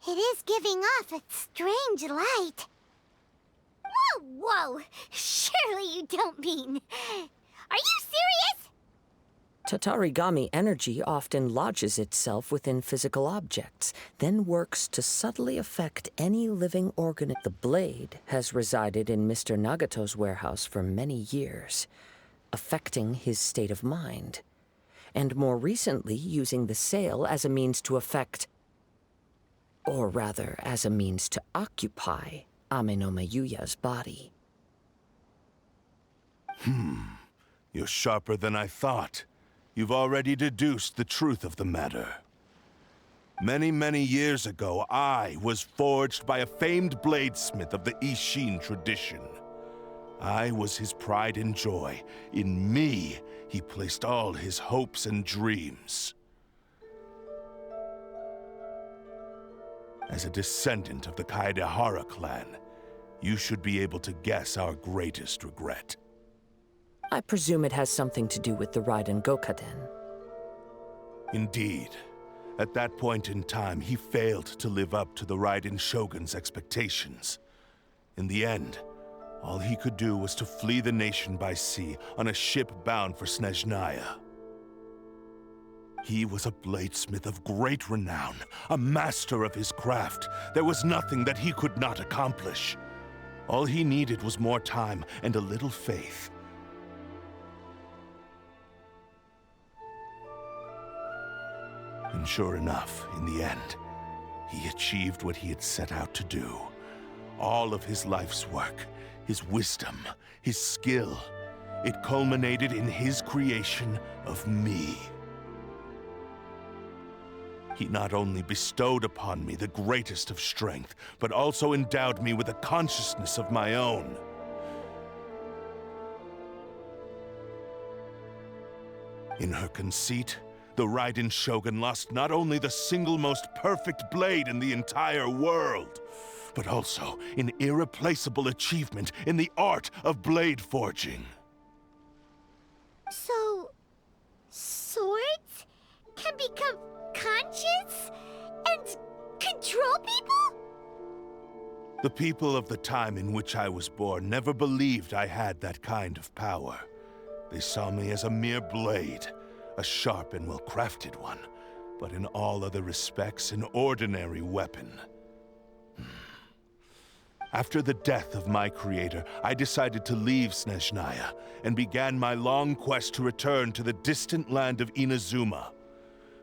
it is giving off a strange light. Whoa! Surely you don't mean... Are you serious? Tatarigami energy often lodges itself within physical objects, then works to subtly affect any living organ. The blade has resided in Mr. Nagato's warehouse for many years, affecting his state of mind, and more recently using the sale as a means to affect, or rather, as a means to occupy, Ame no Miyuya's body. You're sharper than I thought. You've already deduced the truth of the matter. Many, many years ago, I was forged by a famed bladesmith of the Ishin tradition. I was his pride and joy. In me, he placed all his hopes and dreams. As a descendant of the Kaide'hara clan, you should be able to guess our greatest regret. I presume it has something to do with the Raiden Gokaden. Indeed. At that point in time, he failed to live up to the Raiden Shogun's expectations. In the end, all he could do was to flee the nation by sea on a ship bound for Snezhnaya. He was a bladesmith of great renown, a master of his craft. There was nothing that he could not accomplish. All he needed was more time and a little faith. And sure enough, in the end, he achieved what he had set out to do. All of his life's work, his wisdom, his skill, it culminated in his creation of me. He not only bestowed upon me the greatest of strength, but also endowed me with a consciousness of my own. In her conceit, the Raiden Shogun lost not only the single most perfect blade in the entire world, but also an irreplaceable achievement in the art of blade forging. So... swords can become conscious and control people? The people of the time in which I was born never believed I had that kind of power. They saw me as a mere blade, a sharp and well-crafted one, but in all other respects an ordinary weapon. After the death of my creator, I decided to leave Snezhnaya and began my long quest to return to the distant land of Inazuma.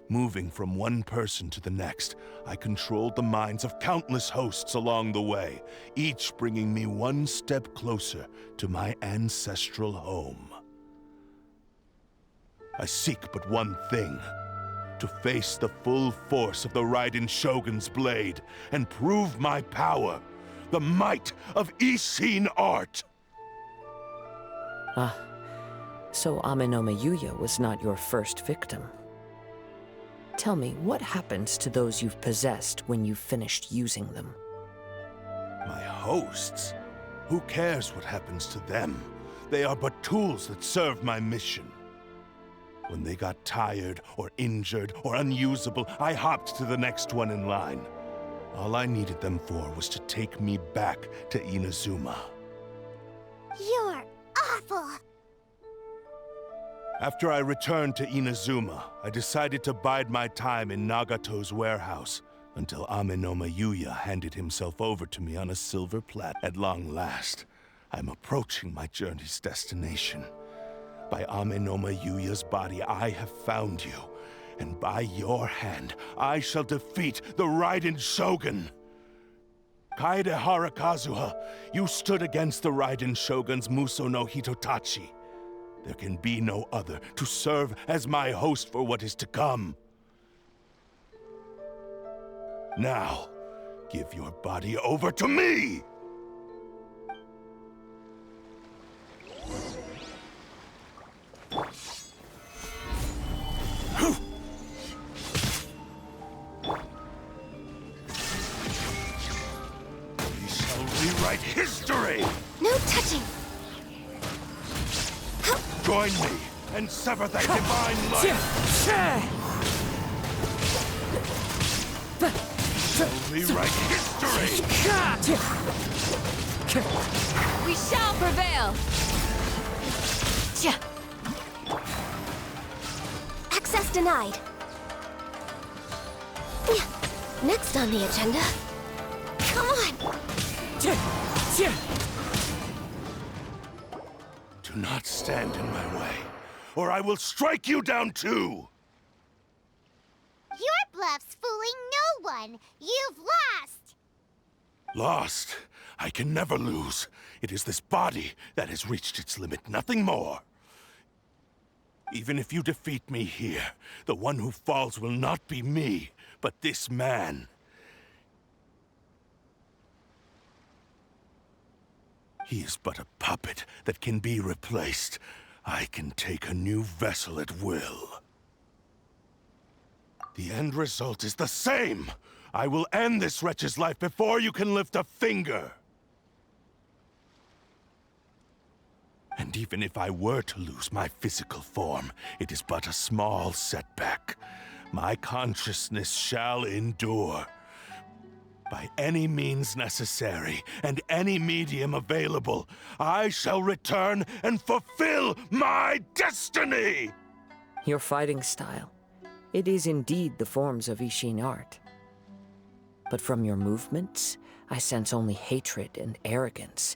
Moving from one person to the next, I controlled the minds of countless hosts along the way, each bringing me one step closer to my ancestral home. I seek but one thing: to face the full force of the Raiden Shogun's blade and prove my power, the might of Ishin art! Ah, so Ame no Miyuya was not your first victim. Tell me, what happens to those you've possessed when you've finished using them? My hosts? Who cares what happens to them? They are but tools that serve my mission. When they got tired, or injured, or unusable, I hopped to the next one in line. All I needed them for was to take me back to Inazuma. You're awful! After I returned to Inazuma, I decided to bide my time in Nagato's warehouse until Amenoma Yuya handed himself over to me on a silver platter. At long last, I'm approaching my journey's destination. By Amenoma Yuya's body, I have found you, and by your hand, I shall defeat the Raiden Shogun. Kaide'hara Kazuha, you stood against the Raiden Shogun's Muso no Hitotachi. There can be no other to serve as my host for what is to come. Now, give your body over to me! We shall rewrite history! No touching! Join me and sever thy divine life! Shall rewrite history! We shall prevail! Access denied. Next on the agenda. Come on! Do not stand in my way, or I will strike you down too! Your bluff's fooling no one! You've lost! Lost? I can never lose. It is this body that has reached its limit, nothing more. Even if you defeat me here, the one who falls will not be me, but this man. He is but a puppet that can be replaced. I can take a new vessel at will. The end result is the same! I will end this wretch's life before you can lift a finger! And even if I were to lose my physical form, it is but a small setback. My consciousness shall endure. By any means necessary, and any medium available, I shall return and fulfill my destiny! Your fighting style. It is indeed the forms of Ishin art. But from your movements, I sense only hatred and arrogance,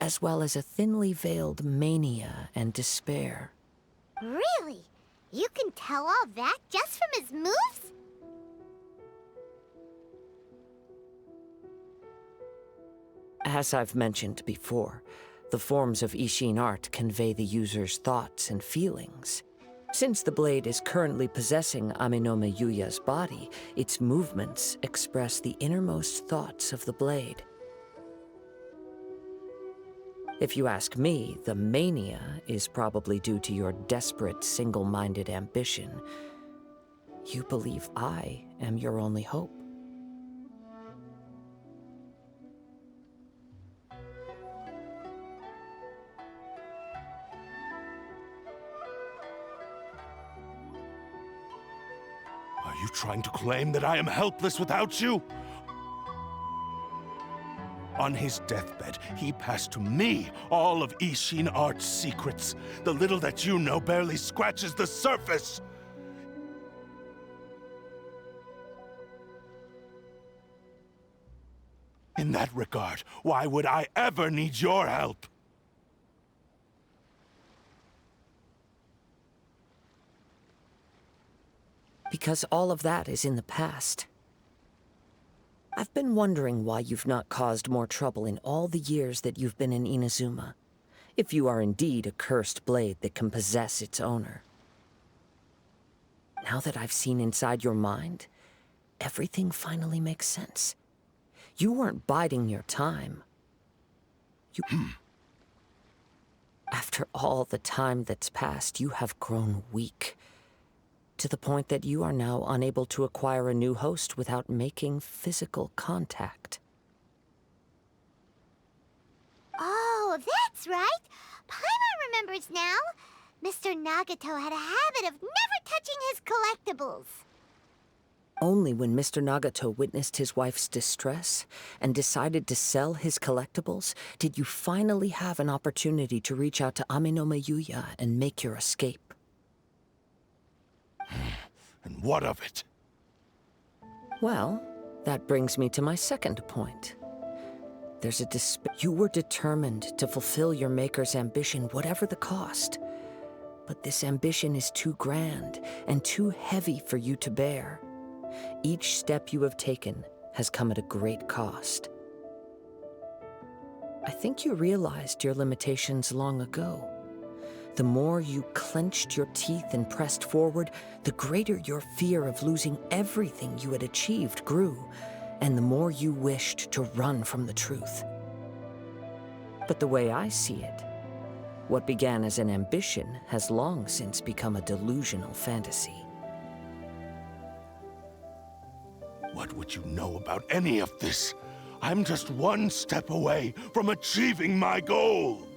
as well as a thinly veiled mania and despair. Really? You can tell all that just from his moves? As I've mentioned before, the forms of Ishin art convey the user's thoughts and feelings. Since the blade is currently possessing Amenoma Yuya's body, its movements express the innermost thoughts of the blade. If you ask me, the mania is probably due to your desperate, single-minded ambition. You believe I am your only hope. Are you trying to claim that I am helpless without you? On his deathbed, he passed to me all of Ishin art's secrets. The little that you know barely scratches the surface. In that regard, why would I ever need your help? Because all of that is in the past. I've been wondering why you've not caused more trouble in all the years that you've been in Inazuma, if you are indeed a cursed blade that can possess its owner. Now that I've seen inside your mind, everything finally makes sense. You weren't biding your time. After all the time that's passed, you have grown weak. to the point that you are now unable to acquire a new host without making physical contact. Oh, that's right. Paimon remembers now. Mr. Nagato had a habit of never touching his collectibles. Only when Mr. Nagato witnessed his wife's distress and decided to sell his collectibles did you finally have an opportunity to reach out to Amenoma Yuya and make your escape. And what of it? Well, that brings me to my second point. There's a you were determined to fulfill your maker's ambition, whatever the cost. But this ambition is too grand and too heavy for you to bear. Each step you have taken has come at a great cost. I think you realized your limitations long ago. The more you clenched your teeth and pressed forward, the greater your fear of losing everything you had achieved grew, and the more you wished to run from the truth. But the way I see it, what began as an ambition has long since become a delusional fantasy. What would you know about any of this? I'm just one step away from achieving my goal!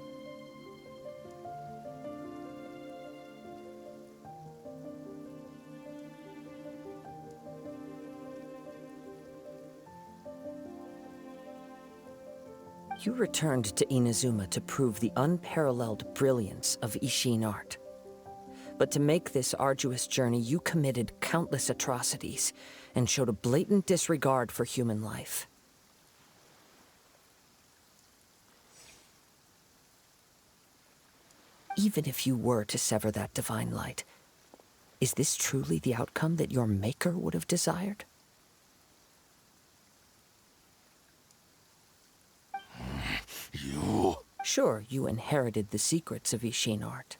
You returned to Inazuma to prove the unparalleled brilliance of Ishin art. But to make this arduous journey, you committed countless atrocities and showed a blatant disregard for human life. Even if you were to sever that divine light, is this truly the outcome that your maker would have desired? You... Sure, you inherited the secrets of Ishin art.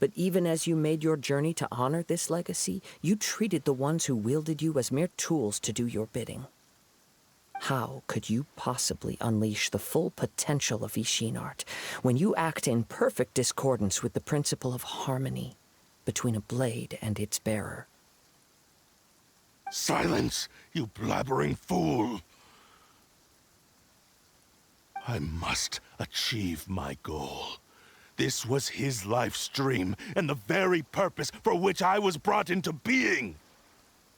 But even as you made your journey to honor this legacy, you treated the ones who wielded you as mere tools to do your bidding. How could you possibly unleash the full potential of Ishin art when you act in perfect discordance with the principle of harmony between a blade and its bearer? Silence, you blabbering fool! I must achieve my goal. This was his life's dream, and the very purpose for which I was brought into being.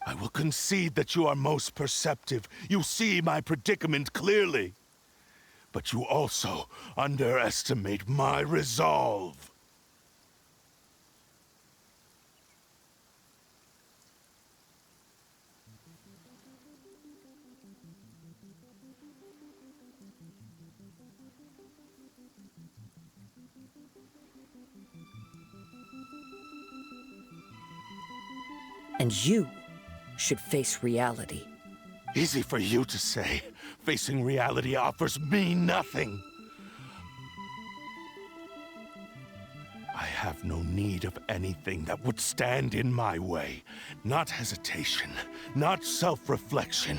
I will concede that you are most perceptive. You see my predicament clearly. But you also underestimate my resolve. And you should face reality. Easy for you to say. Facing reality offers me nothing. I have no need of anything that would stand in my way. Not hesitation, not self-reflection,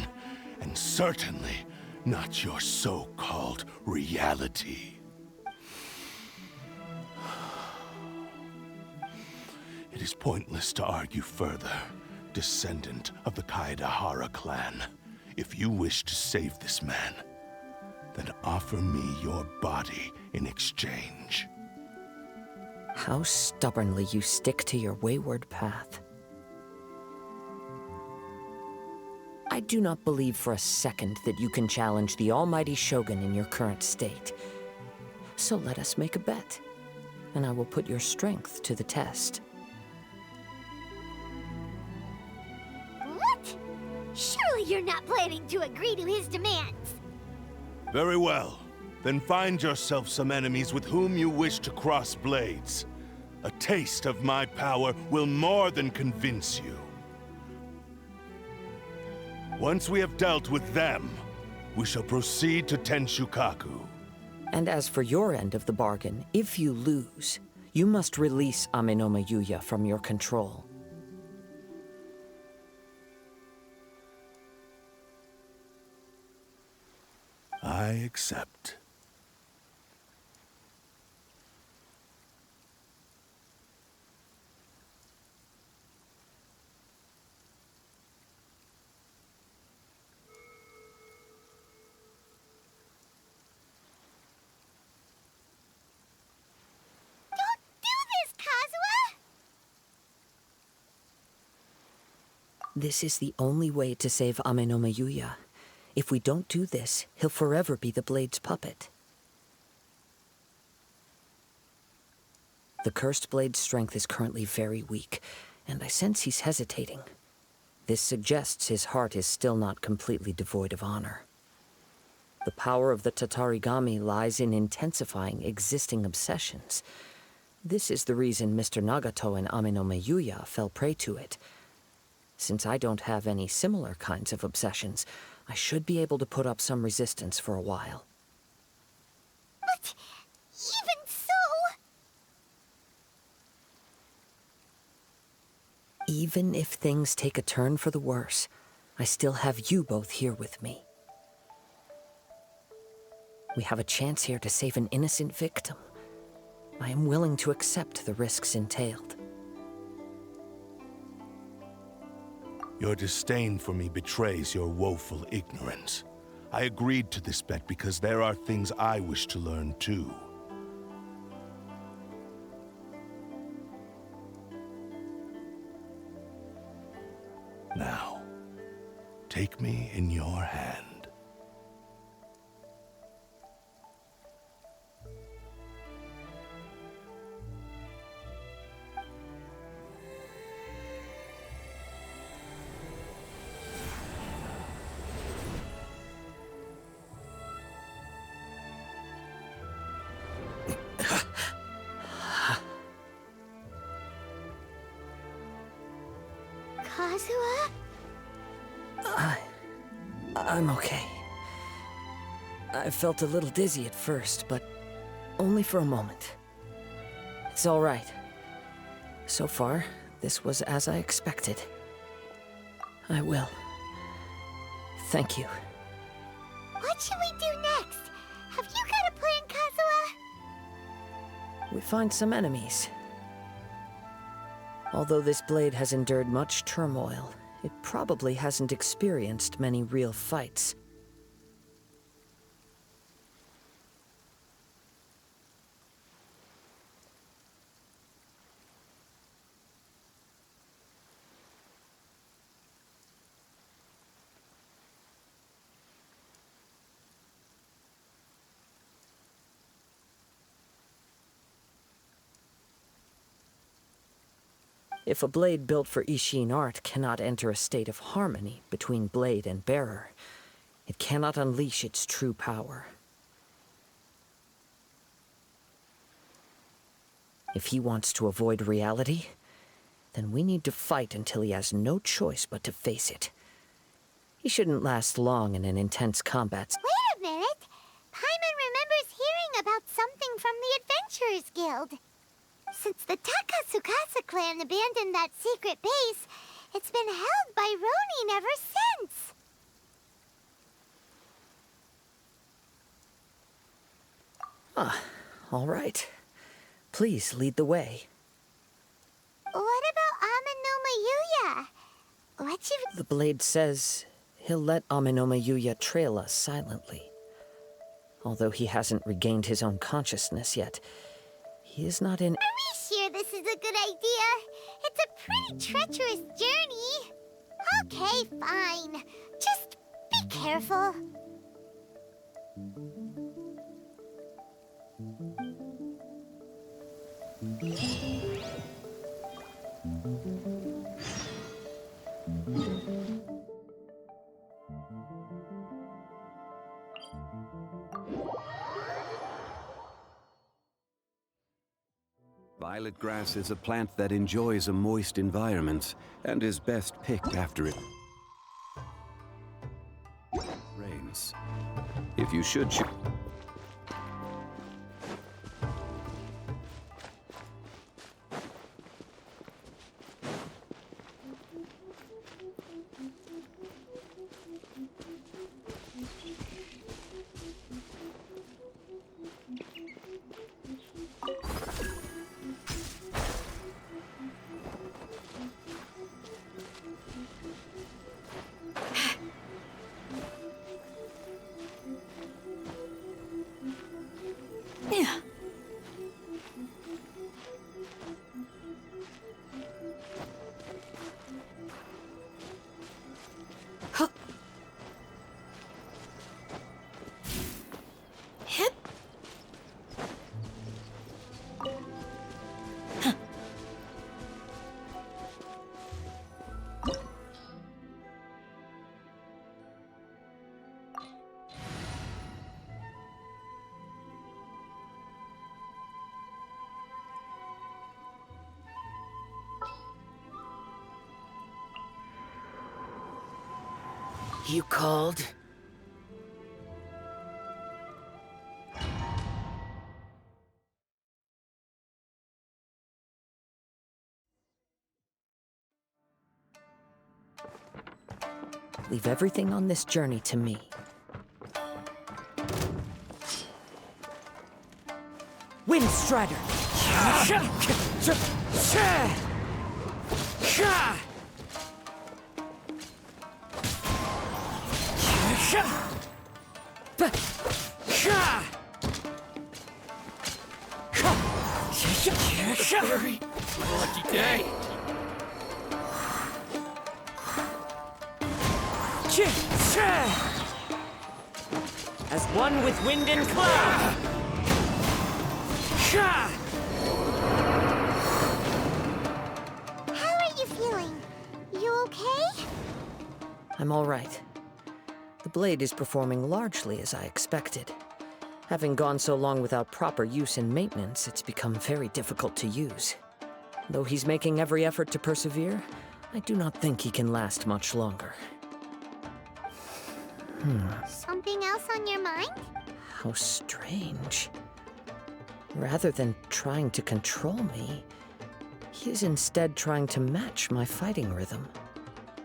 and certainly not your so-called reality. It is pointless to argue further, descendant of the Kaidohara clan. If you wish to save this man, then offer me your body in exchange. How stubbornly you stick to your wayward path. I do not believe for a second that you can challenge the almighty Shogun in your current state. So let us make a bet, and I will put your strength to the test. What? Surely you're not planning to agree to his demands. Very well. Then find yourself some enemies with whom you wish to cross blades. A taste of my power will more than convince you. Once we have dealt with them, we shall proceed to Tenshukaku. And as for your end of the bargain, if you lose, you must release Amenoma Yuya from your control. I accept. This is the only way to save Ame no Mayuya. If we don't do this, he'll forever be the Blade's puppet. The Cursed Blade's strength is currently very weak, and I sense he's hesitating. This suggests his heart is still not completely devoid of honor. The power of the Tatarigami lies in intensifying existing obsessions. This is the reason Mr. Nagato and Ame no Mayuya fell prey to it. Since I don't have any similar kinds of obsessions, I should be able to put up some resistance for a while. But even so... Even if things take a turn for the worse, I still have you both here with me. We have a chance here to save an innocent victim. I am willing to accept the risks entailed. Your disdain for me betrays your woeful ignorance. I agreed to this bet because there are things I wish to learn too. Now, take me in your hand. Kazuha? I'm okay. I felt a little dizzy at first, but only for a moment. It's all right. So far, this was as I expected. I will. Thank you. What should we do next? Have you got a plan, Kazuha? We find some enemies. Although this blade has endured much turmoil, it probably hasn't experienced many real fights. If a blade built for Ishin art cannot enter a state of harmony between blade and bearer, it cannot unleash its true power. If he wants to avoid reality, then we need to fight until he has no choice but to face it. He shouldn't last long in an intense combat. Wait a minute! Paimon remembers hearing about something from the Adventurers Guild. Since the Takasukasa clan abandoned that secret base, it's been held by Ronin ever since. All right. Please lead the way. What about Ame no Mayuya? What you... The blade says he'll let Ame no Mayuya trail us silently. Although he hasn't regained his own consciousness yet, he is not in... Are we sure this is a good idea? It's a pretty treacherous journey. Okay, fine. Just be careful. Violet grass is a plant that enjoys a moist environment and is best picked after it rains. If you should choose... You called? Leave everything on this journey to me. Windstrider! Lucky day. As one with wind and cloud! How are you feeling? You okay? I'm all right. The blade is performing largely as I expected. Having gone so long without proper use and maintenance, it's become very difficult to use. Though he's making every effort to persevere, I do not think he can last much longer. Something else on your mind? How strange. Rather than trying to control me, he is instead trying to match my fighting rhythm.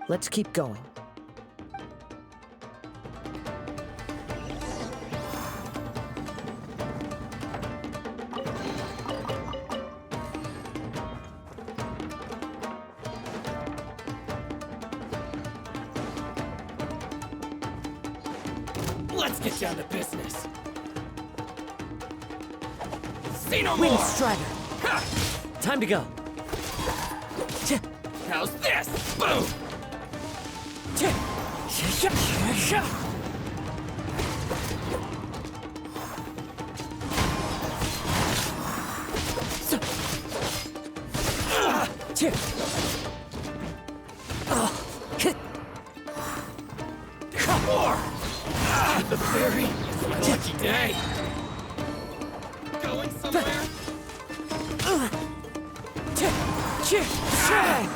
Let's keep going. Let's get down to business. See no more! Windstrider! Time to go! How's this? Boom! The fairy! It's my lucky day! Going somewhere?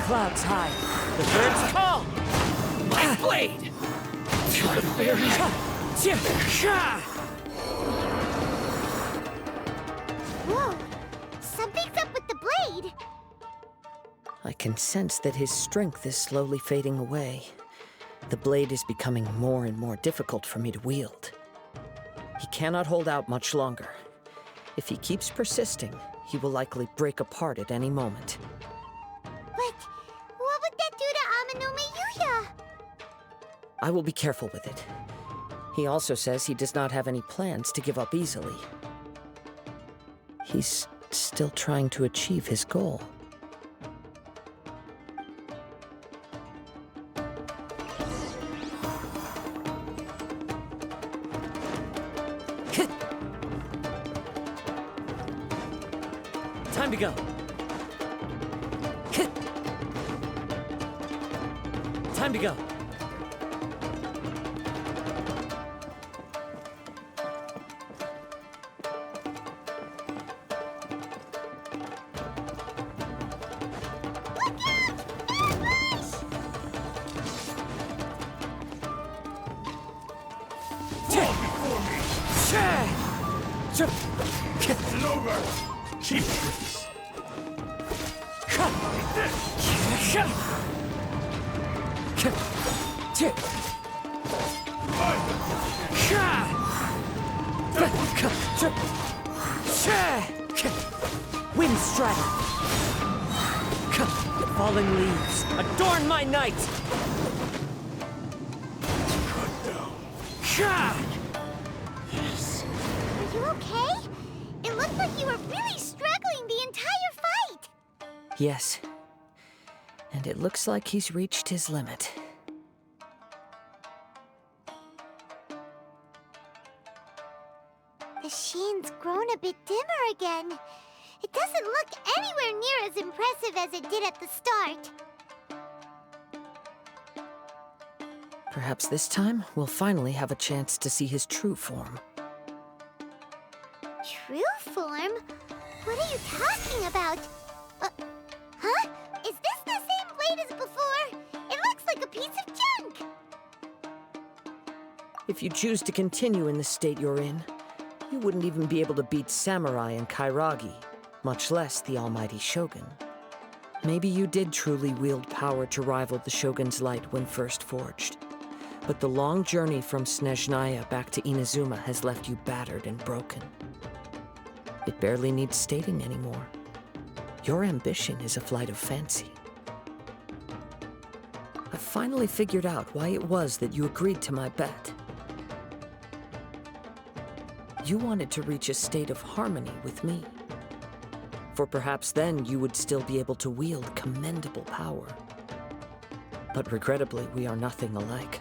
Clouds high. The birds call. My blade! To the fairy! Whoa! Something's up with the blade! I can sense that his strength is slowly fading away. The blade is becoming more and more difficult for me to wield. He cannot hold out much longer. If he keeps persisting, he will likely break apart at any moment. But what would that do to Amano Miyuya? I will be careful with it. He also says he does not have any plans to give up easily. He's still trying to achieve his goal. Time to go. Time to go. It's over! Keep this! Windstrider! Falling leaves, adorn my night! Yes. Are you okay? It looked like you were really struggling the entire fight! Yes. And it looks like he's reached his limit. The sheen's grown a bit dimmer again. It doesn't look anywhere near as impressive as it did at the start. Perhaps this time, we'll finally have a chance to see his true form. True form? What are you talking about? Huh? Is this the same blade as before? It looks like a piece of junk! If you choose to continue in the state you're in, you wouldn't even be able to beat Samurai and Kairagi, much less the almighty Shogun. Maybe you did truly wield power to rival the Shogun's light when first forged. But the long journey from Snezhnaya back to Inazuma has left you battered and broken. It barely needs stating anymore. Your ambition is a flight of fancy. I finally figured out why it was that you agreed to my bet. You wanted to reach a state of harmony with me. For perhaps then you would still be able to wield commendable power. But regrettably, we are nothing alike.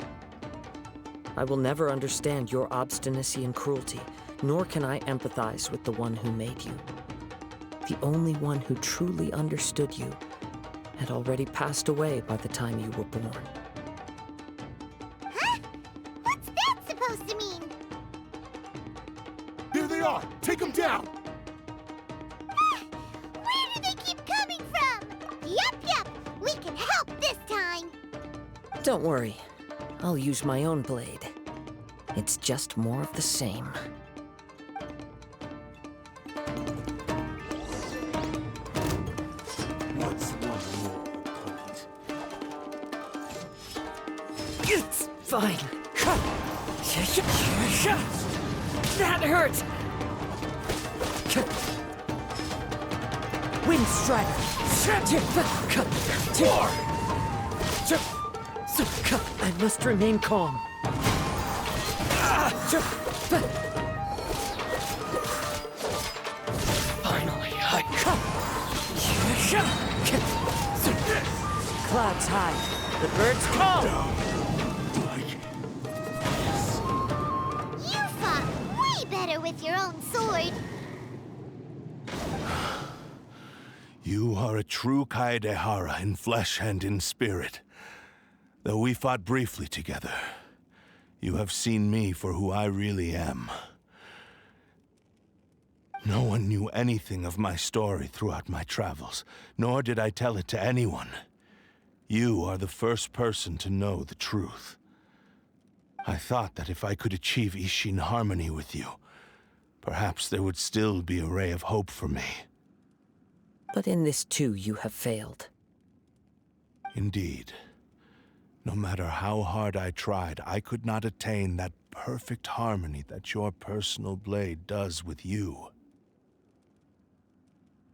I will never understand your obstinacy and cruelty, nor can I empathize with the one who made you. The only one who truly understood you had already passed away by the time you were born. Huh? What's that supposed to mean? There they are! Take them down! Where do they keep coming from? Yup, we can help this time. Don't worry. I'll use my own blade. It's just more of the same. What's one more, please? It's fine. That hurt! Wind Strider! I must remain calm. Finally, Clouds high. The birds call. You fought way better with your own sword. You are a true Kaide'hara in flesh and in spirit. Though we fought briefly together, you have seen me for who I really am. No one knew anything of my story throughout my travels, nor did I tell it to anyone. You are the first person to know the truth. I thought that if I could achieve Ishin harmony with you, perhaps there would still be a ray of hope for me. But in this too, you have failed. Indeed. No matter how hard I tried, I could not attain that perfect harmony that your personal blade does with you.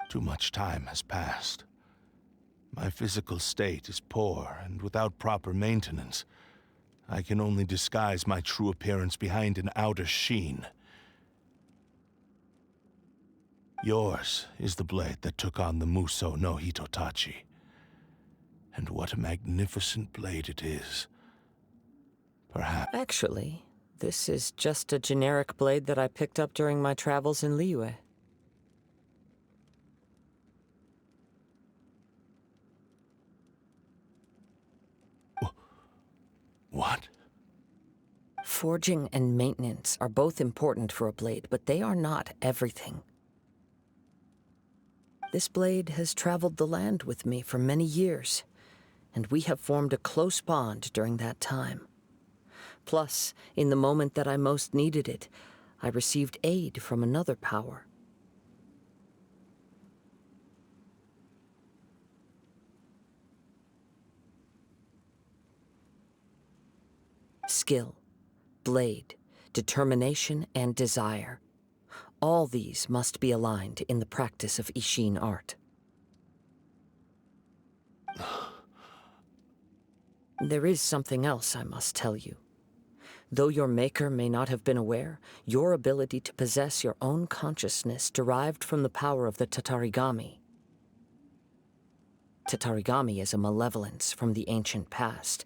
Too much time has passed. My physical state is poor, and without proper maintenance, I can only disguise my true appearance behind an outer sheen. Yours is the blade that took on the Muso no Hitotachi. And what a magnificent blade it is. Perhaps... Actually, this is just a generic blade that I picked up during my travels in Liyue. What? Forging and maintenance are both important for a blade, but they are not everything. This blade has traveled the land with me for many years, and we have formed a close bond during that time. Plus, in the moment that I most needed it, I received aid from another power. Skill, blade, determination, and desire. All these must be aligned in the practice of Ishin art. There is something else I must tell you. Though your maker may not have been aware, your ability to possess your own consciousness derived from the power of the Tatarigami. Tatarigami is a malevolence from the ancient past.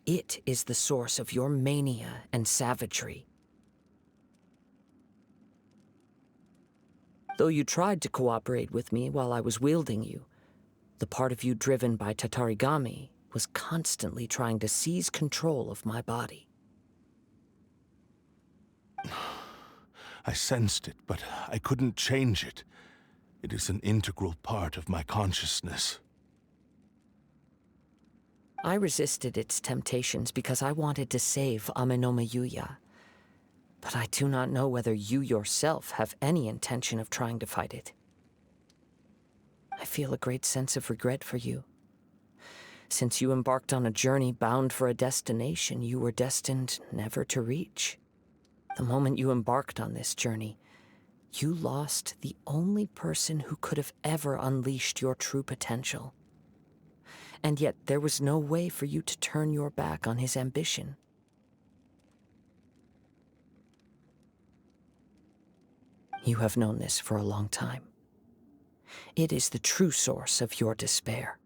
It is the source of your mania and savagery. Though you tried to cooperate with me while I was wielding you, the part of you driven by Tatarigami was constantly trying to seize control of my body. I sensed it, but I couldn't change it. It is an integral part of my consciousness. I resisted its temptations because I wanted to save Amenoma Yuya, But I do not know whether you yourself have any intention of trying to fight it. I feel a great sense of regret for you. Since you embarked on a journey bound for a destination you were destined never to reach. The moment you embarked on this journey, you lost the only person who could have ever unleashed your true potential. And yet there was no way for you to turn your back on his ambition. You have known this for a long time. It is the true source of your despair.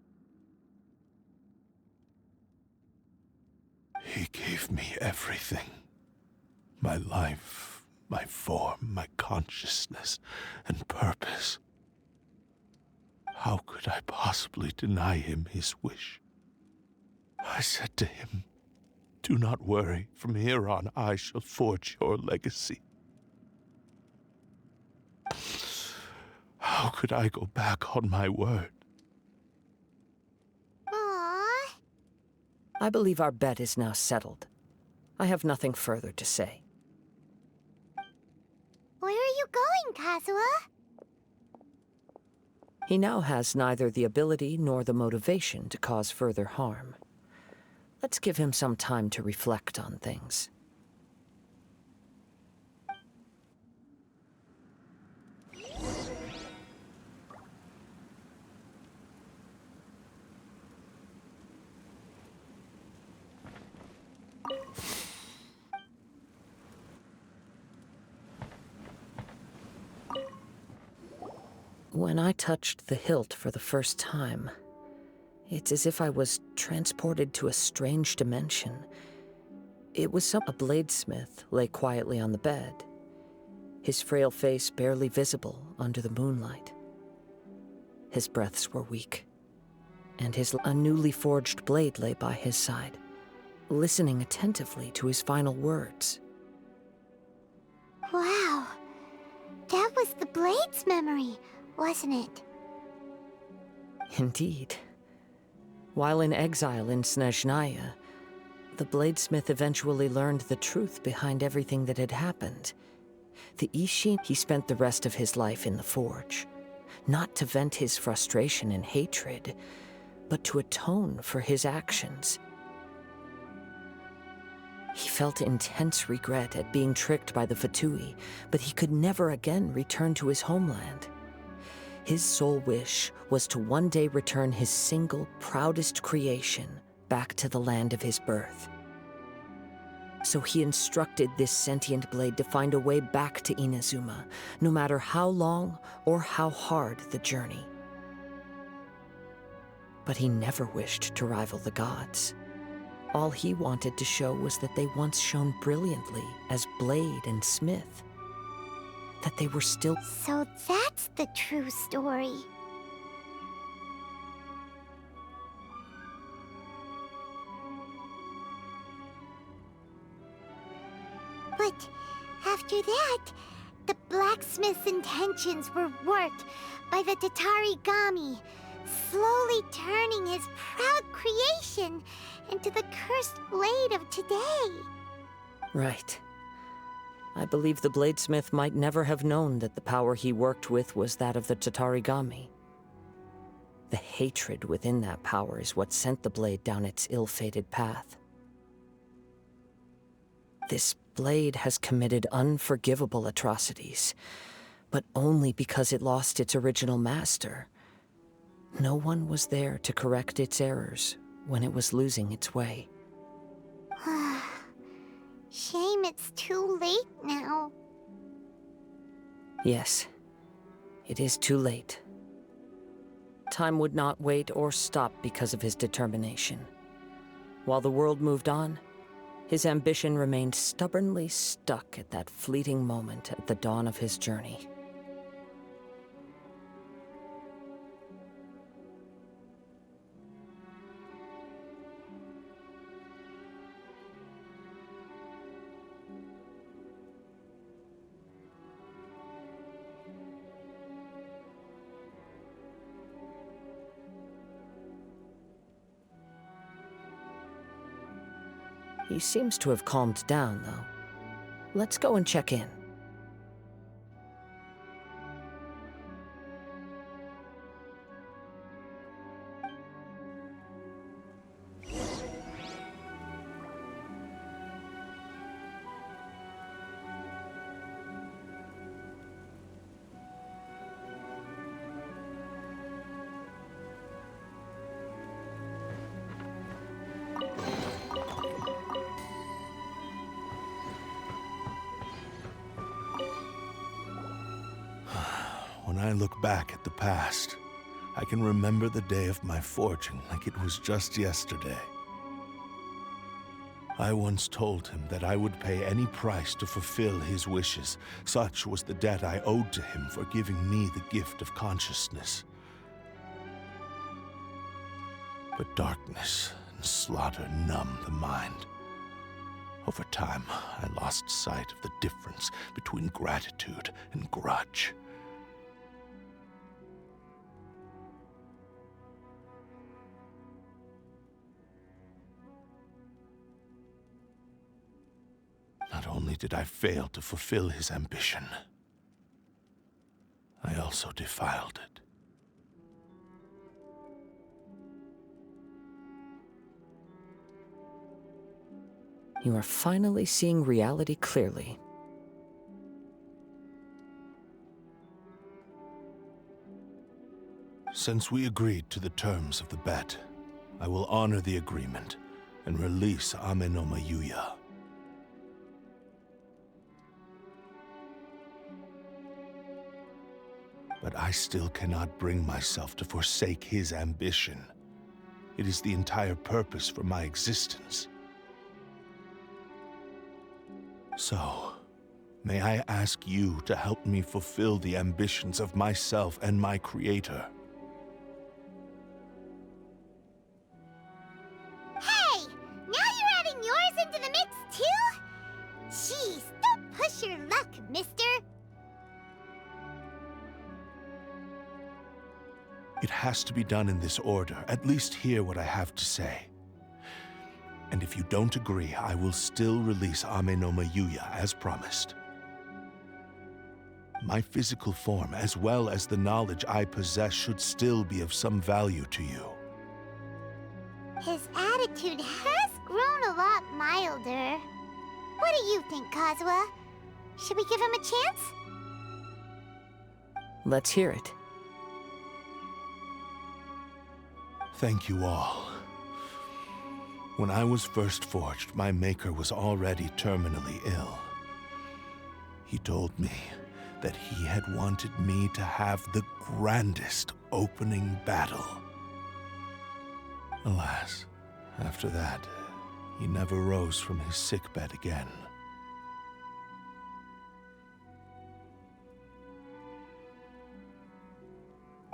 He gave me everything. My life, my form, my consciousness, and purpose. How could I possibly deny him his wish? I said to him, "Do not worry. From here on, I shall forge your legacy." How could I go back on my word? Aww. I believe our bet is now settled. I have nothing further to say. Where are you going, Kazuha? He now has neither the ability nor the motivation to cause further harm. Let's give him some time to reflect on things. When I touched the hilt for the first time, it's as if I was transported to a strange dimension. It was a bladesmith lay quietly on the bed, his frail face barely visible under the moonlight. His breaths were weak, and a newly forged blade lay by his side, listening attentively to his final words. Wow. That was the blade's memory, wasn't it? Indeed. While in exile in Snezhnaya, the bladesmith eventually learned the truth behind everything that had happened. The Ishin, he spent the rest of his life in the forge, not to vent his frustration and hatred, but to atone for his actions. He felt intense regret at being tricked by the Fatui, but he could never again return to his homeland. His sole wish was to one day return his single, proudest creation back to the land of his birth. So he instructed this sentient blade to find a way back to Inazuma, no matter how long or how hard the journey. But he never wished to rival the gods. All he wanted to show was that they once shone brilliantly as blade and smith. That they were still... So that's the true story. But after that, the blacksmith's intentions were worked by the Tatarigami, slowly turning his proud creation into the cursed blade of today. Right. I believe the bladesmith might never have known that the power he worked with was that of the Tatarigami. The hatred within that power is what sent the blade down its ill-fated path. This blade has committed unforgivable atrocities, but only because it lost its original master. No one was there to correct its errors when it was losing its way. Shame it's too late now. Yes, it is too late. Time would not wait or stop because of his determination. While the world moved on, his ambition remained stubbornly stuck at that fleeting moment at the dawn of his journey. He seems to have calmed down, though. Let's go and check in. When I look back at the past, I can remember the day of my forging like it was just yesterday. I once told him that I would pay any price to fulfill his wishes. Such was the debt I owed to him for giving me the gift of consciousness. But darkness and slaughter numb the mind. Over time, I lost sight of the difference between gratitude and grudge. Not only did I fail to fulfill his ambition, I also defiled it. You are finally seeing reality clearly. Since we agreed to the terms of the bet, I will honor the agreement and release Ame no Mayuya. But I still cannot bring myself to forsake his ambition. It is the entire purpose for my existence. So, may I ask you to help me fulfill the ambitions of myself and my creator? Hey! Now you're adding yours into the mix, too? Jeez, don't push your luck, mister. It has to be done in this order. At least hear what I have to say. And if you don't agree, I will still release Ame no Mayuya as promised. My physical form, as well as the knowledge I possess, should still be of some value to you. His attitude has grown a lot milder. What do you think, Kazuha? Should we give him a chance? Let's hear it. Thank you all. When I was first forged, my maker was already terminally ill. He told me that he had wanted me to have the grandest opening battle. Alas, after that, he never rose from his sickbed again.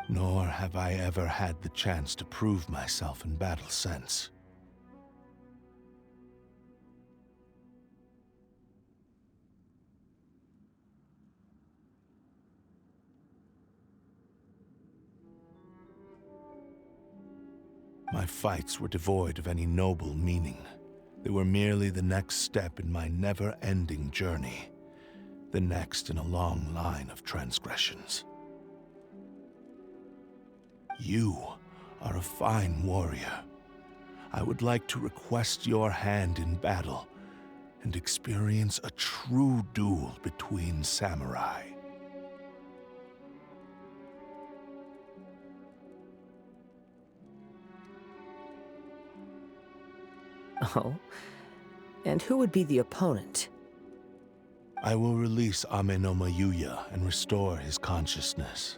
Nor have I ever had the chance to prove myself in battle since. My fights were devoid of any noble meaning. They were merely the next step in my never-ending journey, the next in a long line of transgressions. You are a fine warrior. I would like to request your hand in battle and experience a true duel between samurai. Oh? And who would be the opponent? I will release Ame no Mayuya and restore his consciousness.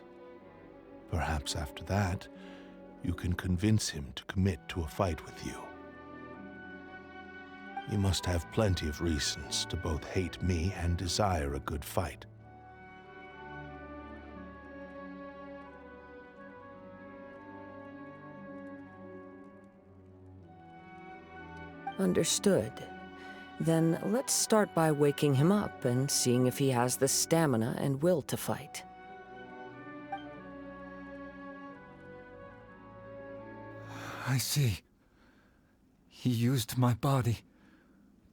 Perhaps after that, you can convince him to commit to a fight with you. He must have plenty of reasons to both hate me and desire a good fight. Understood. Then let's start by waking him up and seeing if he has the stamina and will to fight. I see. He used my body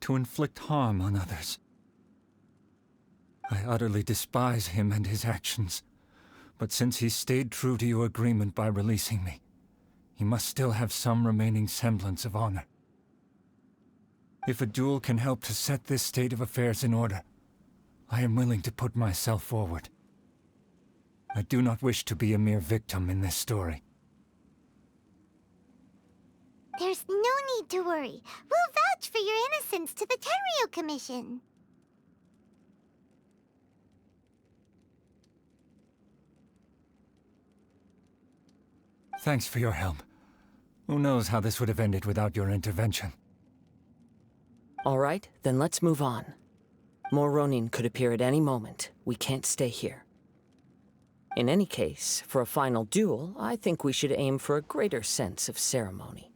to inflict harm on others. I utterly despise him and his actions. But since he stayed true to your agreement by releasing me, he must still have some remaining semblance of honor. If a duel can help to set this state of affairs in order, I am willing to put myself forward. I do not wish to be a mere victim in this story. There's no need to worry. We'll vouch for your innocence to the Tenryu Commission. Thanks for your help. Who knows how this would have ended without your intervention. All right, then let's move on. More Ronin could appear at any moment. We can't stay here. In any case, for a final duel, I think we should aim for a greater sense of ceremony.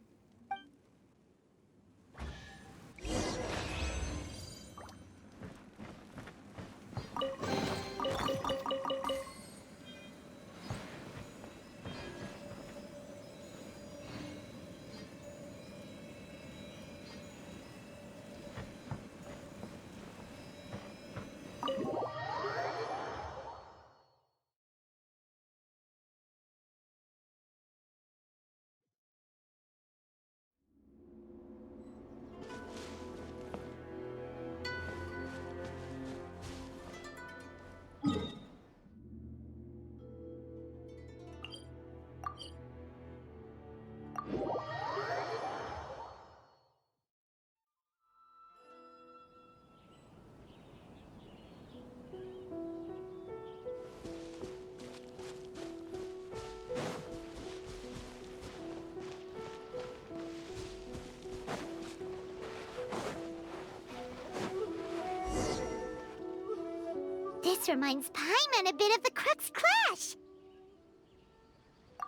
This reminds Paimon a bit of the Crux Clash.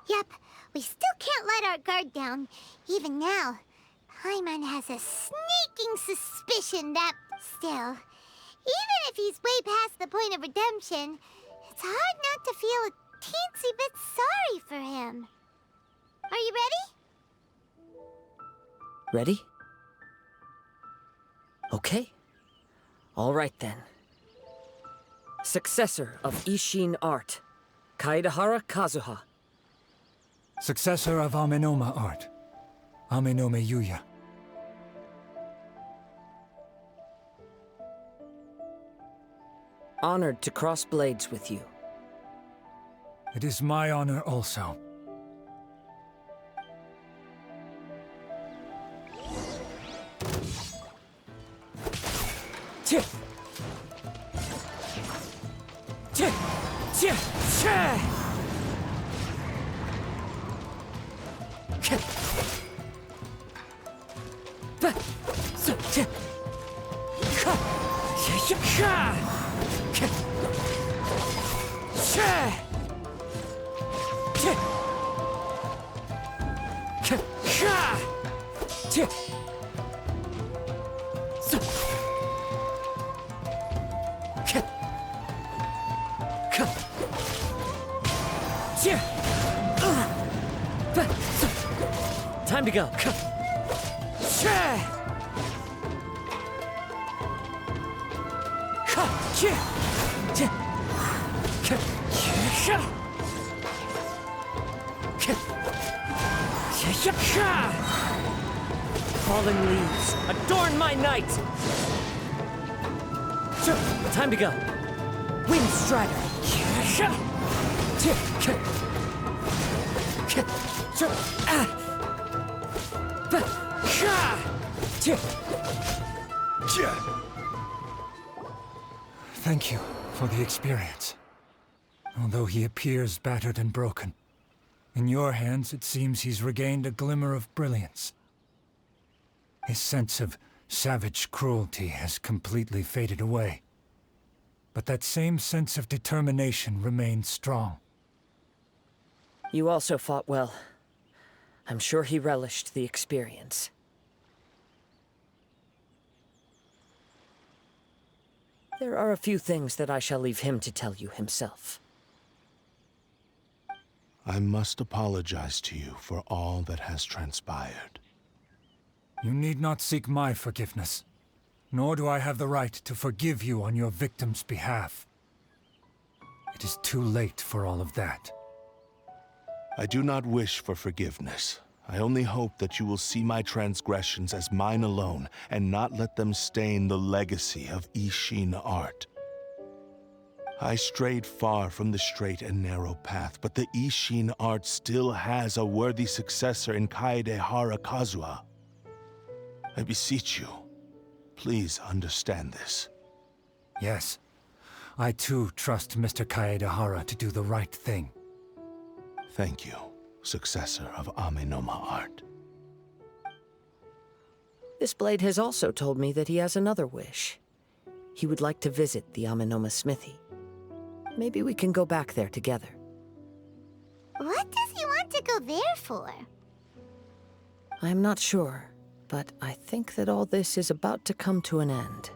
Yep, we still can't let our guard down. Even now, Paimon has a sneaking suspicion that, still, even if he's way past the point of redemption, it's hard not to feel a teensy bit sorry for him. Are you ready? Ready? Okay. All right then. Successor of Ishin art, Kaideha Kazuha. Successor of Amenoma art, Amenome Yuya. Honored to cross blades with you. It is my honor also. Time to go. Fallen leaves, adorn my night! Time to go. Wind Strider. Thank you for the experience. Although he appears battered and broken, in your hands it seems he's regained a glimmer of brilliance. His sense of savage cruelty has completely faded away. But that same sense of determination remains strong. You also fought well. I'm sure he relished the experience. There are a few things that I shall leave him to tell you himself. I must apologize to you for all that has transpired. You need not seek my forgiveness. Nor do I have the right to forgive you on your victim's behalf. It is too late for all of that. I do not wish for forgiveness. I only hope that you will see my transgressions as mine alone, and not let them stain the legacy of Ishin art. I strayed far from the straight and narrow path, but the Ishin art still has a worthy successor in Kaide'hara Kazuha. I beseech you, please understand this. Yes, I too trust Mr. Kaiдэhara to do the right thing. Thank you, successor of Amenoma art. This blade has also told me that he has another wish. He would like to visit the Amenoma smithy. Maybe we can go back there together. What does he want to go there for? I'm not sure, but I think that all this is about to come to an end.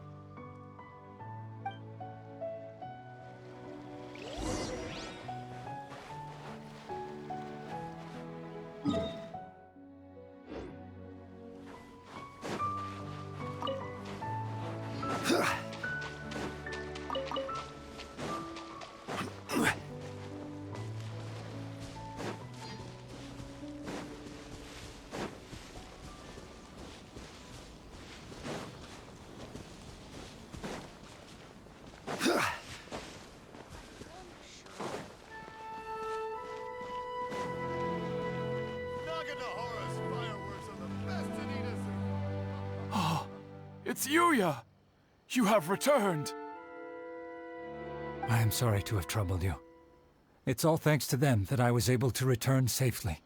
It's Yuya! You have returned! I am sorry to have troubled you. It's all thanks to them that I was able to return safely.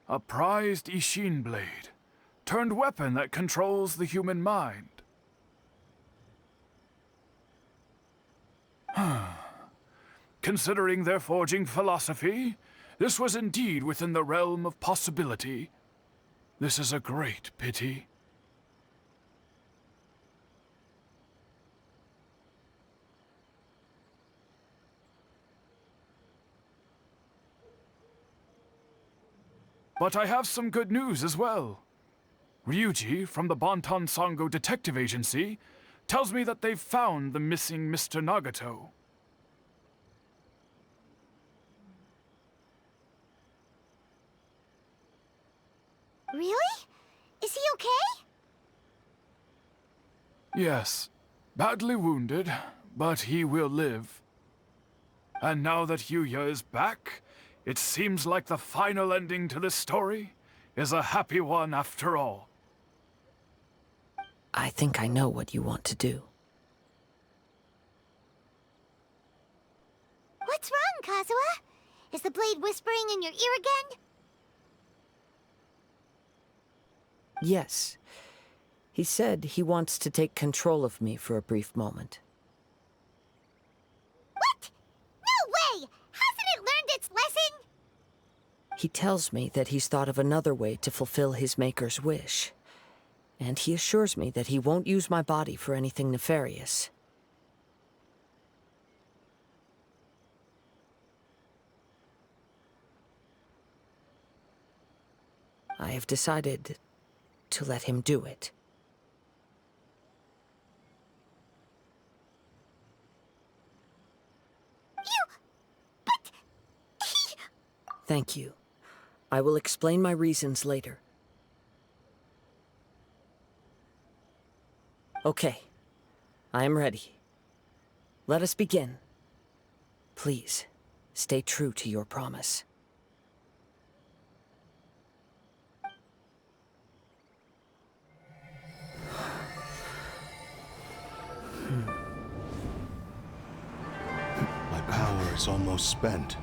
A prized Ishin blade, turned weapon that controls the human mind. Considering their forging philosophy, this was indeed within the realm of possibility. This is a great pity. But I have some good news as well. Ryuji, from the Bonton Sango Detective Agency, tells me that they've found the missing Mr. Nagato. Really? Is he okay? Yes, badly wounded, but he will live. And now that Yuya is back, it seems like the final ending to this story is a happy one after all. I think I know what you want to do. What's wrong, Kazuha? Is the blade whispering in your ear again? Yes. He said he wants to take control of me for a brief moment. What? No way! Hasn't it learned its lesson? He tells me that he's thought of another way to fulfill his maker's wish. And he assures me that he won't use my body for anything nefarious. I have decided to let him do it. But... Thank you. I will explain my reasons later. Okay. I am ready. Let us begin. Please, stay true to your promise. My power is almost spent.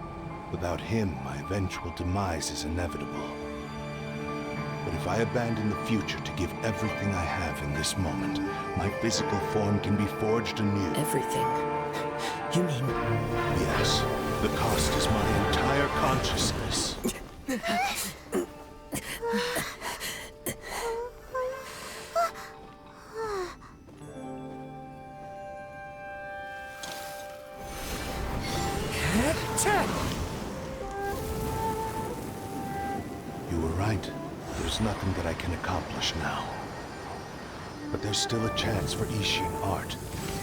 Without him, my eventual demise is inevitable. But if I abandon the future to give everything I have in this moment, my physical form can be forged anew. Everything? You mean... Yes. The cost is my entire consciousness. You were right. There's nothing that I can accomplish now. But there's still a chance for Ishin art.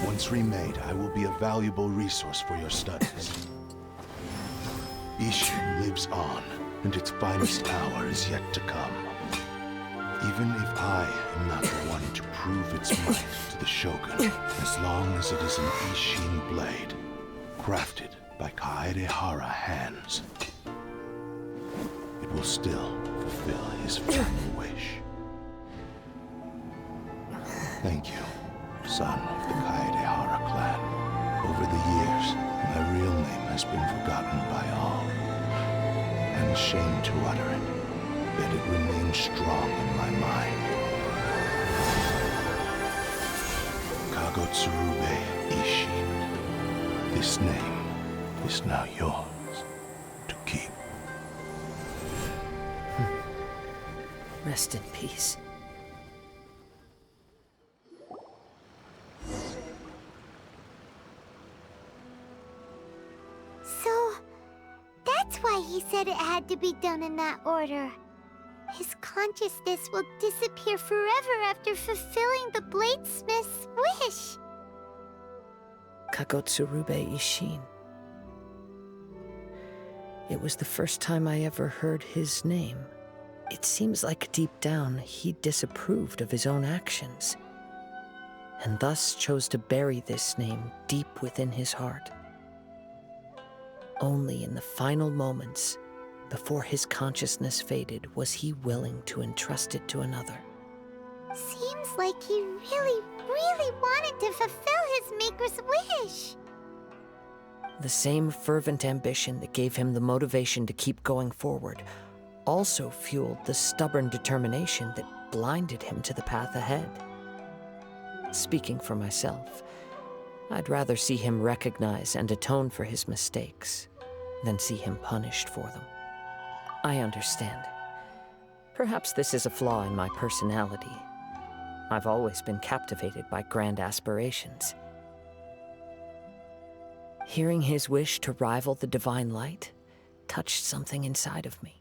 Once remade, I will be a valuable resource for your studies. Ishin lives on, and its finest hour is yet to come. Even if I am not the one to prove its might to the Shogun, as long as it is an Ishin blade, crafted by Kaaedehara hands, it will still fulfill his final wish. Thank you, son of the Kaaedehara clan. Over the years, my real name has been forgotten by all. I'm ashamed to utter it, yet it remains strong in my mind. Kagotsurube Ishin. This name is now yours to keep. Rest in peace. So, that's why he said it had to be done in that order. His consciousness will disappear forever after fulfilling the bladesmith's wish. Kagotsurube Ishin. It was the first time I ever heard his name. It seems like deep down he disapproved of his own actions, and thus chose to bury this name deep within his heart. Only in the final moments, before his consciousness faded, was he willing to entrust it to another. Seems like he really wanted to fulfill his maker's wish. The same fervent ambition that gave him the motivation to keep going forward also fueled the stubborn determination that blinded him to the path ahead. Speaking for myself, I'd rather see him recognize and atone for his mistakes than see him punished for them. I understand. Perhaps this is a flaw in my personality. I've always been captivated by grand aspirations. Hearing his wish to rival the divine light touched something inside of me,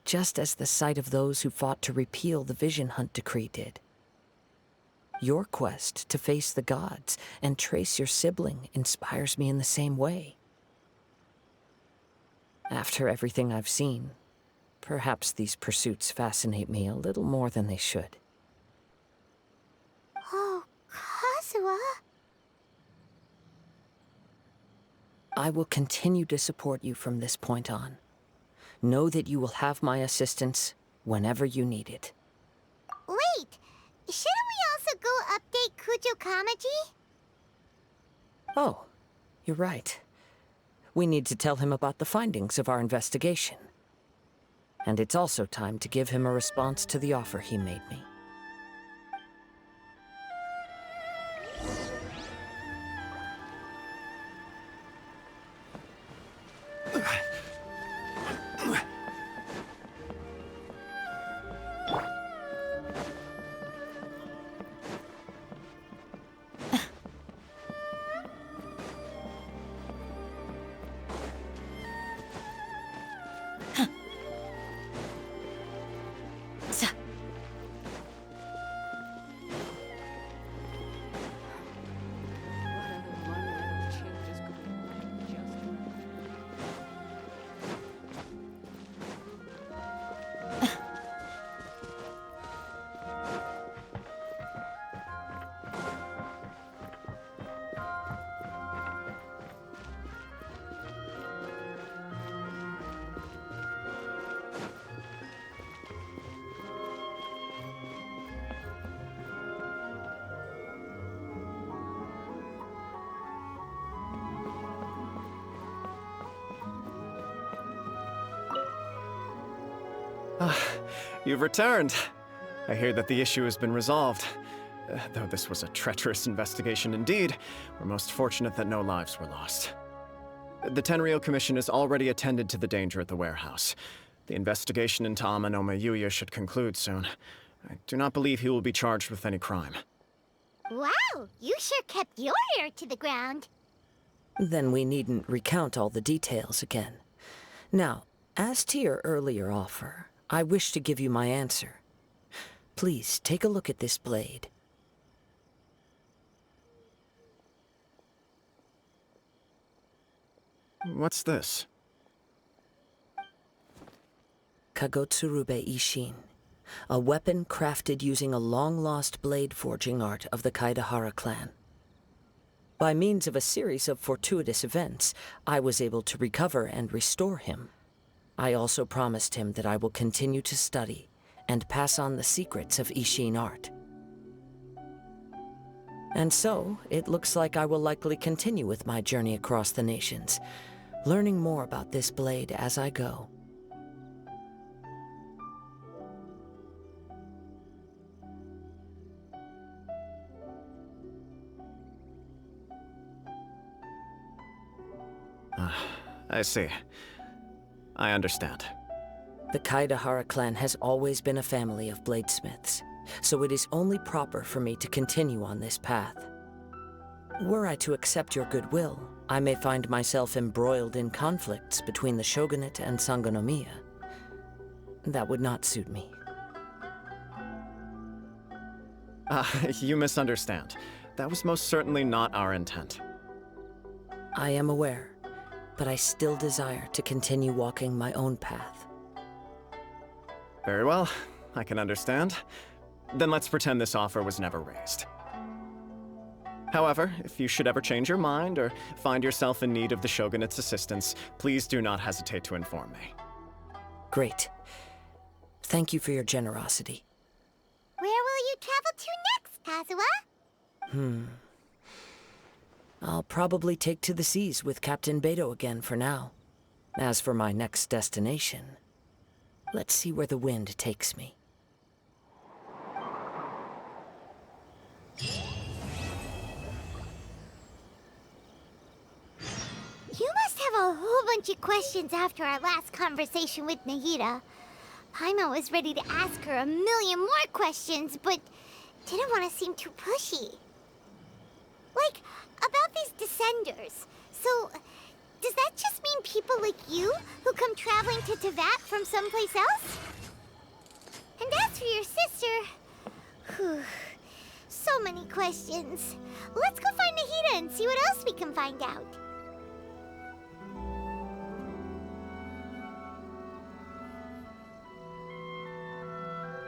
just as the sight of those who fought to repeal the Vision Hunt decree did. Your quest to face the gods and trace your sibling inspires me in the same way. After everything I've seen, perhaps these pursuits fascinate me a little more than they should. Oh, Kazuha? I will continue to support you from this point on. Know that you will have my assistance whenever you need it. Wait! Shouldn't we also go update Kujo Kamaji? Oh, you're right. We need to tell him about the findings of our investigation. And it's also time to give him a response to the offer he made me. You've returned. I hear that the issue has been resolved. Though this was a treacherous investigation indeed, we're most fortunate that no lives were lost. The Tenryou Commission has already attended to the danger at the warehouse. The investigation into Amanome Yuya should conclude soon. I do not believe he will be charged with any crime. Wow, you sure kept your ear to the ground. Then we needn't recount all the details again. Now, as to your earlier offer, I wish to give you my answer. Please, take a look at this blade. What's this? Kagotsurube Ishin, a weapon crafted using a long-lost blade forging art of the Kaidohara clan. By means of a series of fortuitous events, I was able to recover and restore him. I also promised him that I will continue to study and pass on the secrets of Ishin art. And so, it looks like I will likely continue with my journey across the nations, learning more about this blade as I go. I see. I understand. The Kaidohara clan has always been a family of bladesmiths, so it is only proper for me to continue on this path. Were I to accept your goodwill, I may find myself embroiled in conflicts between the shogunate and Sangonomiya. That would not suit me. You misunderstand. That was most certainly not our intent. I am aware, but I still desire to continue walking my own path. Very well, I can understand. Then let's pretend this offer was never raised. However, if you should ever change your mind or find yourself in need of the Shogunate's assistance, please do not hesitate to inform me. Great. Thank you for your generosity. Where will you travel to next, Kazuha? I'll probably take to the seas with Captain Beto again for now. As for my next destination, let's see where the wind takes me. You must have a whole bunch of questions after our last conversation with Nahida. Paimon was ready to ask her a million more questions, but didn't want to seem too pushy. Like, about these descenders. So, does that just mean people like you who come traveling to Teyvat from someplace else? And as for your sister... Whew, so many questions. Let's go find Nahida and see what else we can find out.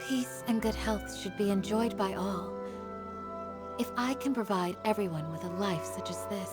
Peace and good health should be enjoyed by all. If I can provide everyone with a life such as this,